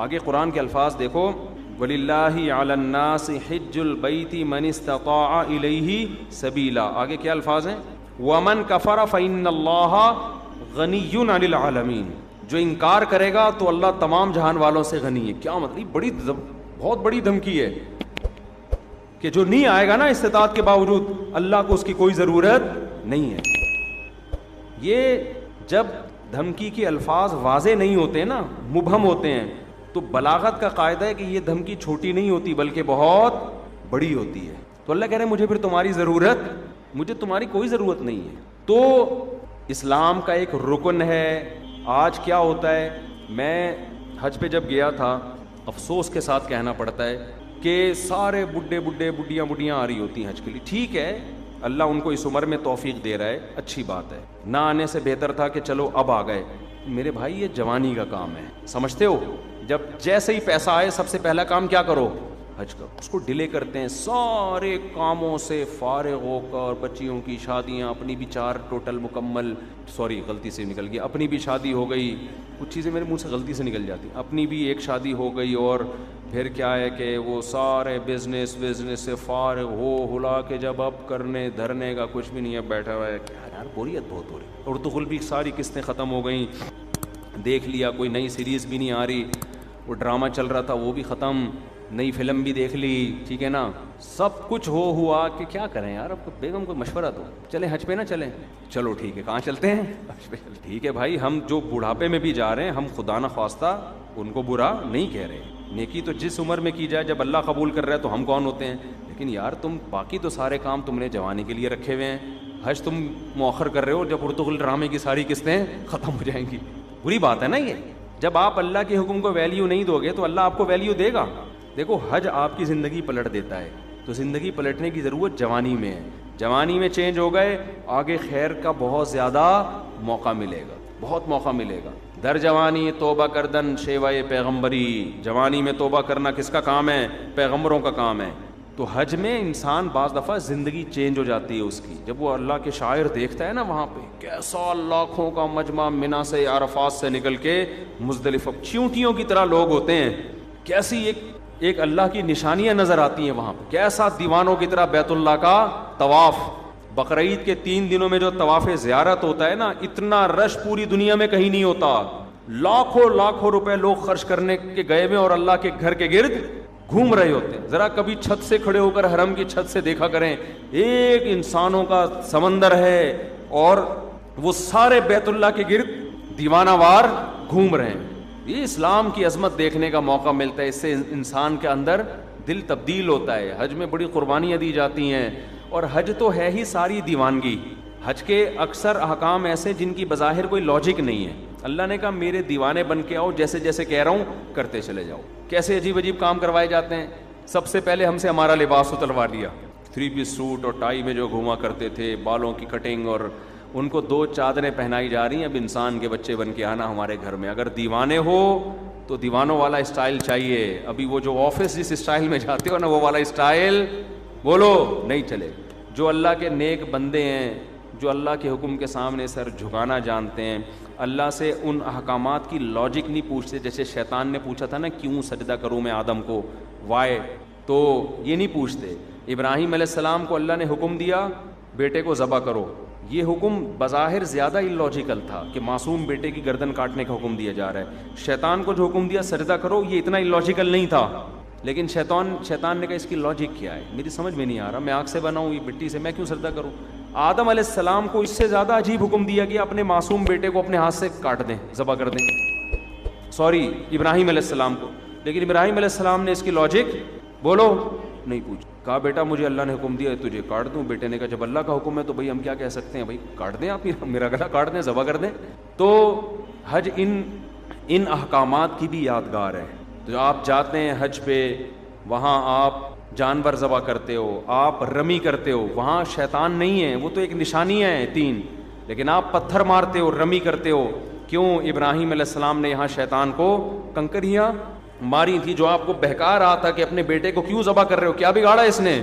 Speaker 2: آگے قرآن کے الفاظ دیکھو وَلِلَّهِ عَلَى النَّاسِ حِجُّ الْبَيْتِ مَنِ اسْتَطَاعَ إِلَيْهِ سَبِيلًا. آگے کیا الفاظ ہیں؟ وَمَنْ كَفَرَ فَإِنَّ اللَّهَ غَنِيٌّ عَنِ الْعَالَمِينَ، جو انکار کرے گا تو اللہ تمام جہان والوں سے غنی ہے. کیا مطلب؟ بہت بڑی دھمکی ہے کہ جو نہیں آئے گا نا استطاعت کے باوجود، اللہ کو اس کی کوئی ضرورت نہیں ہے. یہ جب دھمکی کے الفاظ واضح نہیں ہوتے نا، مبہم ہوتے ہیں، تو بلاغت کا قاعدہ ہے کہ یہ دھمکی چھوٹی نہیں ہوتی بلکہ بہت بڑی ہوتی ہے. تو اللہ کہہ رہے ہیں مجھے پھر تمہاری ضرورت، مجھے تمہاری کوئی ضرورت نہیں ہے. تو اسلام کا ایک رکن ہے. آج کیا ہوتا ہے، میں حج پہ جب گیا تھا، افسوس کے ساتھ کہنا پڑتا ہے کہ سارے بڈھیاں آ رہی ہوتی ہیں حج کے لیے. ٹھیک ہے، اللہ ان کو اس عمر میں توفیق دے رہا ہے، اچھی بات ہے. نہ آنے سے بہتر تھا کہ چلو اب آ گئے. میرے بھائی یہ جوانی کا کام ہے، سمجھتے ہو؟ جب جیسے ہی پیسہ آئے سب سے پہلا کام کیا کرو؟ حج کرو. اس کو ڈیلے کرتے ہیں، سارے کاموں سے فارغ ہو کر، بچیوں کی شادیاں، اپنی بھی 4 ٹوٹل مکمل، سوری غلطی سے نکل گئی، اپنی بھی شادی ہو گئی. کچھ چیزیں میرے منہ سے غلطی سے نکل جاتی. اپنی بھی ایک شادی ہو گئی، اور پھر کیا ہے کہ وہ سارے بزنس سے فارغ ہو ہلا کے جب اب کرنے دھرنے کا کچھ بھی نہیں ہے، بیٹھا ہوا ہے. یار بوریت بہت ہو رہی. ارطغرل بھی ساری قسطیں ختم ہو گئیں، دیکھ لیا، کوئی نئی سیریز بھی نہیں آ رہی. وہ ڈرامہ چل رہا تھا وہ بھی ختم، نئی فلم بھی دیکھ لی، ٹھیک ہے نا. سب کچھ ہوا کہ کیا کریں یار. اب بیگم کو مشورہ دو، چلیں حج پہ نہ چلیں؟ چلو ٹھیک ہے، کہاں چلتے ہیں؟ حج پہ. ٹھیک ہے بھائی، ہم جو بڑھاپے میں بھی جا رہے ہیں، ہم خدا نہ خواستہ ان کو برا نہیں کہہ رہے. نیکی تو جس عمر میں کی جائے، جب اللہ قبول کر رہا ہے تو ہم کون ہوتے ہیں. لیکن یار تم باقی تو سارے کام تم نے جوانی کے لیے رکھے ہوئے ہیں، حج تم مؤخر کر رہے ہو جب ارطغرل ڈرامے کی ساری قسطیں ختم ہو جائیں گی. بری بات ہے نا یہ. جب آپ اللہ کے حکم کو ویلیو نہیں دو گے تو اللہ آپ کو ویلیو دے گا. دیکھو حج آپ کی زندگی پلٹ دیتا ہے، تو زندگی پلٹنے کی ضرورت جوانی میں ہے. جوانی میں چینج ہو گئے، آگے خیر کا بہت زیادہ موقع ملے گا، بہت موقع ملے گا. در جوانی توبہ کردن شیوائے پیغمبری. جوانی میں توبہ کرنا کس کا کام ہے؟ پیغمبروں کا کام ہے. تو حج میں انسان بعض دفعہ زندگی چینج ہو جاتی ہے اس کی. جب وہ اللہ کے شاعر دیکھتا ہے نا، وہاں پہ کیسا لاکھوں کا مجمع منا سے عرفات سے نکل کے مزدلفہ، چیونٹیوں کی طرح لوگ ہوتے ہیں. کیسی ایک اللہ کی نشانیاں نظر آتی ہیں وہاں پہ. کیسا دیوانوں کی طرح بیت اللہ کا طواف. بقرعید کے 3 دنوں میں جو طواف زیارت ہوتا ہے نا، اتنا رش پوری دنیا میں کہیں نہیں ہوتا. لاکھوں روپے لوگ خرچ کرنے کے گئے ہوئے اور اللہ کے گھر کے گرد گھوم رہے ہوتے ہیں. ذرا کبھی چھت سے کھڑے ہو کر حرم کی چھت سے دیکھا کریں، ایک انسانوں کا سمندر ہے اور وہ سارے بیت اللہ کے گرد دیوانہ وار گھوم رہے ہیں. یہ اسلام کی عظمت دیکھنے کا موقع ملتا ہے. اس سے انسان کے اندر دل تبدیل ہوتا ہے. حج میں بڑی قربانیاں دی جاتی ہیں، اور حج تو ہے ہی ساری دیوانگی. حج کے اکثر احکام ایسے جن کی بظاہر کوئی لاجک نہیں ہے. اللہ نے کہا میرے دیوانے بن کے آؤ، جیسے جیسے کہہ رہا ہوں کرتے چلے جاؤ. کیسے عجیب عجیب کام کروائے جاتے ہیں. سب سے پہلے ہم سے ہمارا لباس اتروا لیا. 3 پیس سوٹ اور ٹائی میں جو گھوما کرتے تھے، بالوں کی کٹنگ، اور ان کو 2 چادریں پہنائی جا رہی ہیں. اب انسان کے بچے بن کے آنا ہمارے گھر میں. اگر دیوانے ہو تو دیوانوں والا اسٹائل چاہیے. ابھی وہ جو آفس جس اسٹائل میں جاتے ہو نا، وہ والا اسٹائل بولو نہیں چلے. جو اللہ کے نیک بندے ہیں، جو اللہ کے حکم کے سامنے سر جھکانا جانتے ہیں، اللہ سے ان احکامات کی لاجک نہیں پوچھتے. جیسے شیطان نے پوچھا تھا نا کیوں سجدہ کروں میں آدم کو, وائے, تو یہ نہیں پوچھتے. ابراہیم علیہ السلام کو اللہ نے حکم دیا بیٹے کو ذبح کرو, یہ حکم بظاہر زیادہ اللاجیکل تھا کہ معصوم بیٹے کی گردن کاٹنے کا حکم دیا جا رہا ہے. شیطان کو جو حکم دیا سجدہ کرو, یہ اتنا اللاجیکل نہیں تھا, لیکن شیطان نے کہا اس کی لاجک کیا ہے, میری سمجھ میں نہیں آ رہا, میں آگ سے بنا ہوں, یہ مٹی سے, میں کیوں سجدہ کروں. آدم علیہ السلام کو اس سے زیادہ عجیب حکم دیا کہ اپنے معصوم بیٹے کو اپنے ہاتھ سے کاٹ دیں, ذبح کر دیں. سوری, ابراہیم علیہ السلام کو. لیکن ابراہیم علیہ السلام نے اس کی لاجک بولو نہیں پوچھی. کہا بیٹا مجھے اللہ نے حکم دیا ہے تجھے کاٹ دوں. بیٹے نے کہا جب اللہ کا حکم ہے تو بھائی ہم کیا کہہ سکتے ہیں, بھائی کاٹ دیں, آپ میرا گلا کاٹ دیں, ذبح کر دیں. تو حج ان احکامات کی بھی یادگار ہے. تو آپ جاتے ہیں حج پہ, وہاں آپ جانور ذبح کرتے ہو, آپ رمی کرتے ہو, وہاں شیطان نہیں ہے, وہ تو ایک نشانیاں ہیں 3, لیکن آپ پتھر مارتے ہو, رمی کرتے ہو. کیوں؟ ابراہیم علیہ السلام نے یہاں شیطان کو کنکریاں ماری تھی, جو آپ کو بہکا رہا تھا کہ اپنے بیٹے کو کیوں ذبح کر رہے ہو, کیا بگاڑا اس نے.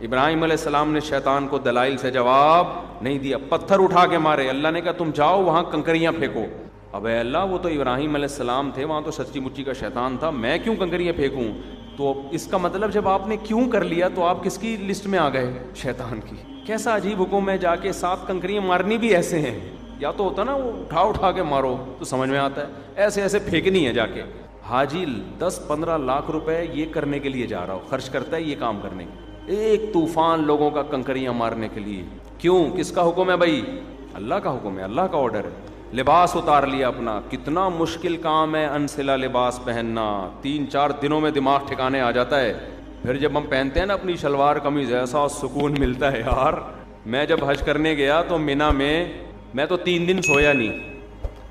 Speaker 2: ابراہیم علیہ السلام نے شیطان کو دلائل سے جواب نہیں دیا, پتھر اٹھا کے مارے. اللہ نے کہا تم جاؤ وہاں کنکریاں پھینکو. اب اے اللہ وہ تو ابراہیم علیہ السلام تھے, وہاں تو سچی مچی کا شیطان تھا, میں کیوں کنکریاں پھینکوں. تو اس کا مطلب جب آپ نے کیوں کر لیا تو آپ کس کی لسٹ میں آ گئے, شیطان کی. کیسا عجیب حکم ہے, جا کے 7 کنکریاں مارنی بھی ایسے ہیں. یا تو ہوتا نا وہ اٹھا کے مارو تو سمجھ میں آتا ہے, ایسے ایسے پھینکنی ہے جا کے. حاجی 10-15 لاکھ روپے یہ کرنے کے لیے جا رہا ہو, خرچ کرتا ہے یہ کام کرنے کے, ایک طوفان لوگوں کا کنکریاں مارنے کے لیے. کیوں؟ کس کا حکم ہے بھائی؟ اللہ کا حکم ہے, اللہ کا آرڈر ہے. لباس اتار لیا اپنا, کتنا مشکل کام ہے انسلا لباس پہننا, 3-4 دنوں میں دماغ ٹھکانے آ جاتا ہے. پھر جب ہم پہنتے ہیں نا اپنی شلوار قمیض, ایسا سکون ملتا ہے یار. میں جب حج کرنے گیا تو مینا میں تو 3 دن سویا نہیں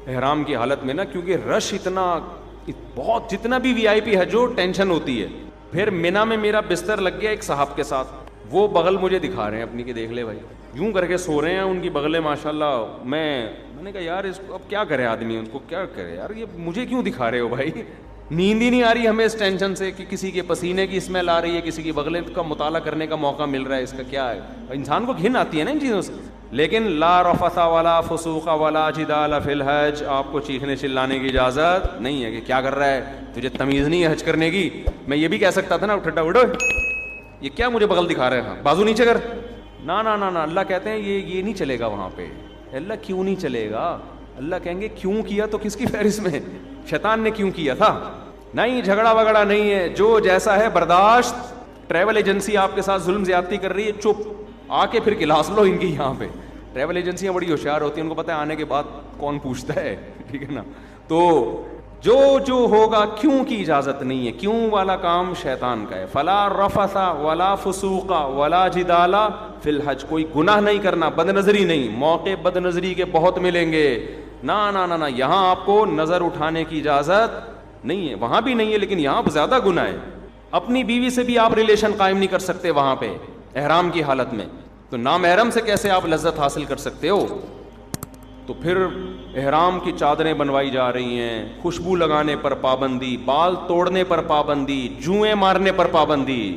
Speaker 2: احرام کی حالت میں نا, کیونکہ رش اتنا بہت, جتنا بھی وی آئی پی حج ہو ٹینشن ہوتی ہے. پھر مینا میں میرا بستر لگ گیا ایک صاحب کے ساتھ, وہ بغل مجھے دکھا رہے ہیں اپنی کہ دیکھ لے بھائی, یوں کر کے سو رہے ہیں ان کی بغلیں ماشاءاللہ. میں نے کہا یار اس کو اب کیا کرے آدمی, ان کو کیا کرے یار, یہ مجھے کیوں دکھا رہے ہو بھائی. نیند ہی نہیں آ رہی ہمیں اس ٹینشن سے کہ کسی کے پسینے کی اسمیل آ رہی ہے, کسی کی بغلیں کا مطالعہ کرنے کا موقع مل رہا ہے, اس کا کیا ہے. انسان کو گھن آتی ہے نا ان چیزوں سے. لیکن لا رفث ولا فسوق ولا جدال فی الحج, آپ کو چیخنے چلانے کی اجازت نہیں ہے کہ کیا کر رہا ہے, تجھے تمیز نہیں ہے حج کرنے کی. میں یہ بھی کہہ سکتا تھا نا ٹھڈا اڑو, یہ کیا مجھے بغل دکھا رہے ہیں, بازو نیچے کر. نا نا نا نا, اللہ کہتے ہیں یہ نہیں چلے گا وہاں پہ. اللہ کیوں نہیں چلے گا؟ اللہ کہیں گے کیوں کیا تو کس کی فہرست میں, شیطان نے کیوں کیا تھا. نہیں, جھگڑا وگڑا نہیں ہے, جو جیسا ہے برداشت. ٹریول ایجنسی آپ کے ساتھ ظلم زیادتی کر رہی ہے, چپ, آ کے پھر کلاس لو ان کی. یہاں پہ ٹریول ایجنسیاں بڑی ہوشیار ہوتی ہیں, ان کو پتہ ہے آنے کے بعد کون پوچھتا ہے, ٹھیک ہے نا. تو جو ہوگا کیوں کی اجازت نہیں ہے, کیوں والا کام شیطان کا ہے. فلا رفث ولا فسوق ولا جدال فی الحج, کوئی گناہ نہیں کرنا, بد نظری نہیں. موقع بد نظری کے بہت ملیں گے, نا نا نا نا, یہاں آپ کو نظر اٹھانے کی اجازت نہیں ہے. وہاں بھی نہیں ہے لیکن یہاں زیادہ گناہ ہے. اپنی بیوی سے بھی آپ ریلیشن قائم نہیں کر سکتے وہاں پہ احرام کی حالت میں, تو نامحرم سے کیسے آپ لذت حاصل کر سکتے ہو. تو پھر احرام کی چادریں بنوائی جا رہی ہیں, خوشبو لگانے پر پابندی, بال توڑنے پر پابندی, جوئیں مارنے پر پابندی.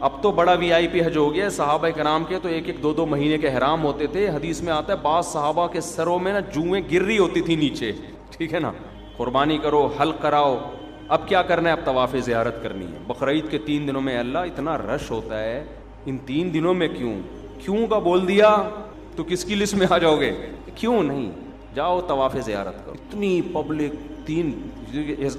Speaker 2: اب تو بڑا وی آئی پی حج ہو گیا. صحابہ کرام کے تو 1-2 مہینے کے احرام ہوتے تھے. حدیث میں آتا ہے بعض صحابہ کے سروں میں نا جوئیں گر رہی ہوتی تھی نیچے, ٹھیک ہے نا. قربانی کرو, حلق کراؤ. اب کیا کرنا ہے, اب طواف زیارت کرنی ہے. بقرعید کے 3 دنوں میں اللہ اتنا رش ہوتا ہے, ان 3 دنوں میں کیوں کا بول دیا تو کس کی لسٹ میں آ جاؤ گے. کیوں نہیں, جاؤ طواف زیارت کرو. اتنی پبلک, 3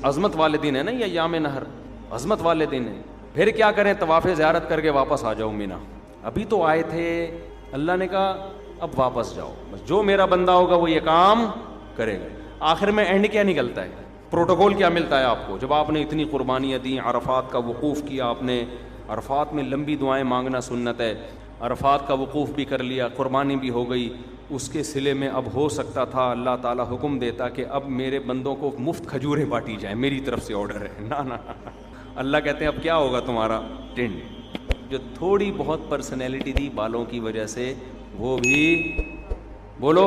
Speaker 2: عظمت والے دن ہے نا, یا یام نہر عظمت والے دن ہے. پھر کیا کریں, طواف زیارت کر کے واپس آ جاؤ مینا. ابھی تو آئے تھے, اللہ نے کہا اب واپس جاؤ, بس جو میرا بندہ ہوگا وہ یہ کام کرے گا. آخر میں اینڈ کیا نکلتا ہے, پروٹوکول کیا ملتا ہے آپ کو, جب آپ نے اتنی قربانیاں دیں, عرفات کا وقوف کیا آپ نے. عرفات میں لمبی دعائیں مانگنا سنت ہے. عرفات کا وقوف بھی کر لیا, قربانی بھی ہو گئی. اس کے صلے میں اب ہو سکتا تھا اللہ تعالیٰ حکم دیتا کہ اب میرے بندوں کو مفت کھجوریں بانٹی جائیں, میری طرف سے آرڈر ہے. نا اللہ کہتے ہیں اب کیا ہوگا تمہارا ٹینٹ, جو تھوڑی بہت پرسنالٹی تھی بالوں کی وجہ سے, وہ بھی بولو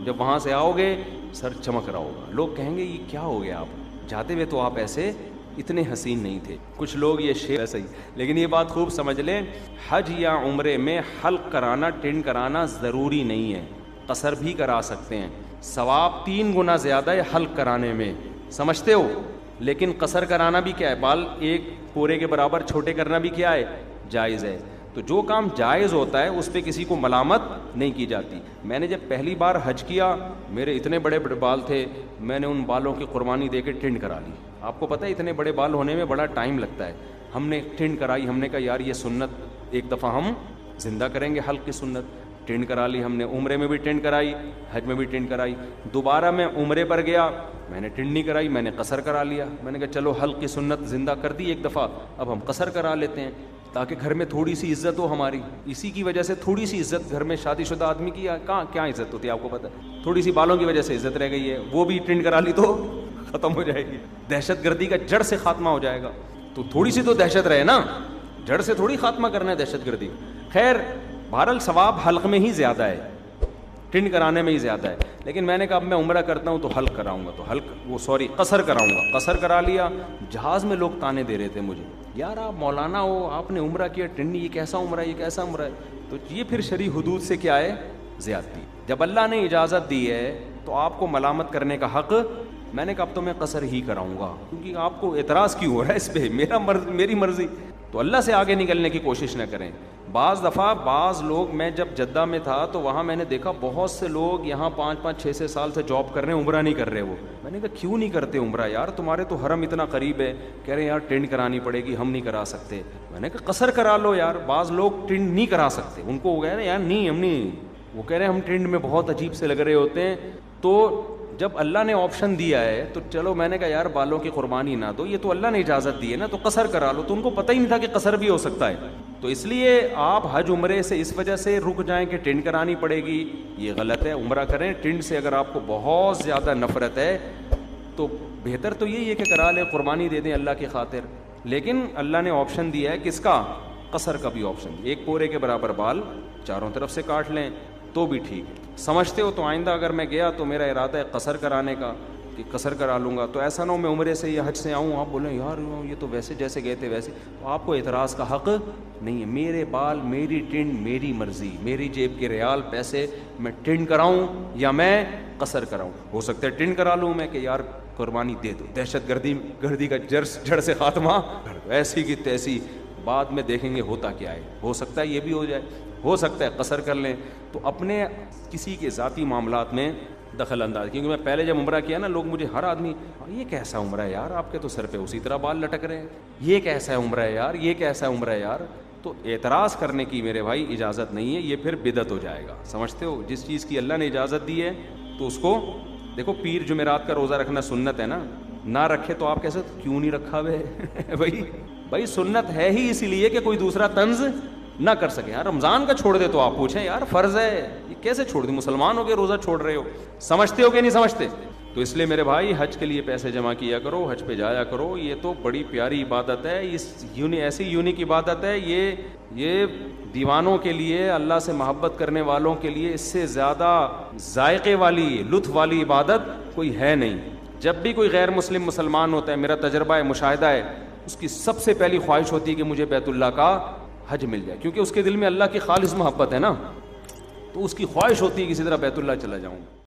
Speaker 2: جب وہاں سے آؤ گے سر چمک رہا ہوگا. لوگ کہیں گے یہ کیا ہو گیا, آپ جاتے ہوئے تو آپ ایسے اتنے حسین نہیں تھے. کچھ لوگ یہ شیئر ایسا ہی, لیکن یہ بات خوب سمجھ لیں, حج یا عمرے میں حلق کرانا, ٹینٹ کرانا ضروری نہیں ہے, قصر بھی کرا سکتے ہیں. ثواب 3 گنا زیادہ ہے حلق کرانے میں، سمجھتے ہو؟ لیکن قصر کرانا بھی کیا ہے، بال ایک پورے کے برابر چھوٹے کرنا بھی کیا ہے، جائز ہے۔ تو جو کام جائز ہوتا ہے اس پہ کسی کو ملامت نہیں کی جاتی۔ میں نے جب پہلی بار حج کیا، میرے اتنے بڑے بڑے بال تھے، میں نے ان بالوں کی قربانی دے کے ٹنڈ کرا لی۔ آپ کو پتہ ہے اتنے بڑے بال ہونے میں بڑا ٹائم لگتا ہے۔ ہم نے ٹنڈ کرائی، ہم نے کہا یار یہ سنت ایک دفعہ ہم زندہ کریں گے، حلق کی سنت۔ ٹنڈ کرا لی ہم نے، عمرے میں بھی ٹنڈ کرائی، حج میں بھی ٹنڈ کرائی۔ دوبارہ میں عمرے پر گیا، میں نے ٹنڈ نہیں کرائی، میں نے قصر کرا لیا۔ میں نے کہا چلو حلق کی سنت زندہ کر دی ایک دفعہ، اب ہم قصر کرا لیتے ہیں تاکہ گھر میں تھوڑی سی عزت ہو ہماری۔ اسی کی وجہ سے تھوڑی سی عزت گھر میں، شادی شدہ آدمی کی کہاں کیا عزت ہوتی ہے آپ کو پتہ ہے، تھوڑی سی بالوں کی وجہ سے عزت رہ گئی ہے، وہ بھی ٹنڈ کرا لی تو ختم ہو جائے گی، دہشت گردی کا جڑ سے خاتمہ ہو جائے گا۔ تو تھوڑی سی تو دہشت رہے نا، جڑ سے تھوڑی خاتمہ کرنا ہے دہشت گردی۔ خیر بہرحال ثواب حلق میں ہی زیادہ ہے، ٹنڈ کرانے میں ہی زیادہ ہے۔ لیکن میں نے کہا اب میں عمرہ کرتا ہوں تو حلق کراؤں گا، تو قصر کراؤں گا۔ قصر کرا لیا۔ جہاز میں لوگ تانے دے رہے تھے مجھے، یار آپ مولانا ہو، آپ نے عمرہ کیا ٹنڈ، یہ کیسا عمرہ ہے، یہ کیسا عمرہ ہے؟ تو یہ پھر شرعی حدود سے کیا ہے، زیادتی۔ جب اللہ نے اجازت دی ہے تو آپ کو ملامت کرنے کا حق، میں نے کہا اب تو میں قصر ہی کراؤں گا، کیونکہ آپ کو اعتراض کیوں ہو رہا ہے اس پہ، میری مرضی۔ تو اللہ سے آگے نکلنے کی کوشش نہ کریں۔ بعض دفعہ بعض لوگ، میں جب جدہ میں تھا تو وہاں میں نے دیکھا بہت سے لوگ یہاں 5-6 سال سے جاب کر رہے ہیں، عمرہ نہیں کر رہے۔ وہ میں نے کہا کیوں نہیں کرتے عمرہ یار، تمہارے تو حرم اتنا قریب ہے۔ کہہ رہے ہیں یار ٹنڈ کرانی پڑے گی، ہم نہیں کرا سکتے۔ میں نے کہا قصر کرا لو یار۔ بعض لوگ ٹنڈ نہیں کرا سکتے، ان کو وہ کہہ رہے ہیں یار نہیں ہم نہیں، وہ کہہ رہے ہیں ہم ٹنڈ میں بہت عجیب سے لگ رہے ہوتے ہیں۔ تو جب اللہ نے آپشن دیا ہے تو چلو، میں نے کہا یار بالوں کی قربانی نہ دو، یہ تو اللہ نے اجازت دی ہے نا، تو قصر کرا لو۔ تو ان کو پتہ ہی نہیں تھا کہ قصر بھی ہو سکتا ہے۔ تو اس لیے آپ حج عمرے سے اس وجہ سے رک جائیں کہ ٹنڈ کرانی پڑے گی، یہ غلط ہے۔ عمرہ کریں ٹنڈ سے، اگر آپ کو بہت زیادہ نفرت ہے تو بہتر تو یہی ہے کہ کرا لیں، قربانی دے دیں اللہ کی خاطر۔ لیکن اللہ نے آپشن دیا ہے کس کا، قصر کا بھی آپشن، ایک پورے کے برابر بال چاروں طرف سے کاٹ لیں تو بھی ٹھیک ہے۔ سمجھتے ہو؟ تو آئندہ اگر میں گیا تو میرا ارادہ ہے قصر کرانے کا، کہ قصر کرا لوں گا، تو ایسا نہ ہو میں عمرے سے یا حج سے آؤں آپ بولیں یار یہ تو ویسے جیسے گئے تھے ویسے، تو آپ کو اعتراض کا حق نہیں ہے۔ میرے بال، میری ٹنڈ، میری مرضی، میری جیب کے ریال پیسے، میں ٹنڈ کراؤں یا میں قصر کراؤں۔ ہو سکتا ہے ٹنڈ کرا لوں میں کہ یار قربانی دے دو، دہشت گردی کا جڑ سے خاتمہ، ایسی کی تیسی، بعد میں دیکھیں گے ہوتا کیا ہے، ہو سکتا ہے یہ بھی ہو جائے، ہو سکتا ہے قصر کر لیں۔ تو اپنے کسی کے ذاتی معاملات میں دخل انداز، کیونکہ میں پہلے جب عمرہ کیا نا، لوگ مجھے ہر آدمی یہ کیسا عمرہ ہے یار، آپ کے تو سر پہ اسی طرح بال لٹک رہے ہیں، یہ کیسا ہے عمرہ ہے یار، یہ کیسا ہے عمرہ ہے یار۔ تو اعتراض کرنے کی میرے بھائی اجازت نہیں ہے، یہ پھر بدعت ہو جائے گا۔ سمجھتے ہو؟ جس چیز کی اللہ نے اجازت دی ہے تو اس کو دیکھو۔ پیر جمعرات کا روزہ رکھنا سنت ہے نا، نہ رکھے تو آپ کیسے، کیوں نہیں رکھا بھائی سنت ہے ہی اسی لیے کہ کوئی دوسرا طنز نہ کر سکے۔ یار رمضان کا چھوڑ دے تو آپ پوچھیں یار فرض ہے، یہ کیسے چھوڑ دی، مسلمان ہو کے روزہ چھوڑ رہے ہو، سمجھتے ہو کہ نہیں سمجھتے؟ تو اس لیے میرے بھائی حج کے لیے پیسے جمع کیا کرو، حج پہ جایا کرو، یہ تو بڑی پیاری عبادت ہے، ایسی یونیک عبادت ہے، یہ دیوانوں کے لیے، اللہ سے محبت کرنے والوں کے لیے اس سے زیادہ ذائقے والی، لطف والی عبادت کوئی ہے نہیں۔ جب بھی کوئی غیر مسلم مسلمان ہوتا ہے، میرا تجربہ ہے، مشاہدہ ہے، اس کی سب سے پہلی خواہش ہوتی ہے کہ مجھے بیت اللہ کا حج مل جائے، کیونکہ اس کے دل میں اللہ کی خالص محبت ہے نا، تو اس کی خواہش ہوتی ہے کسی طرح بیت اللہ چلا جاؤں۔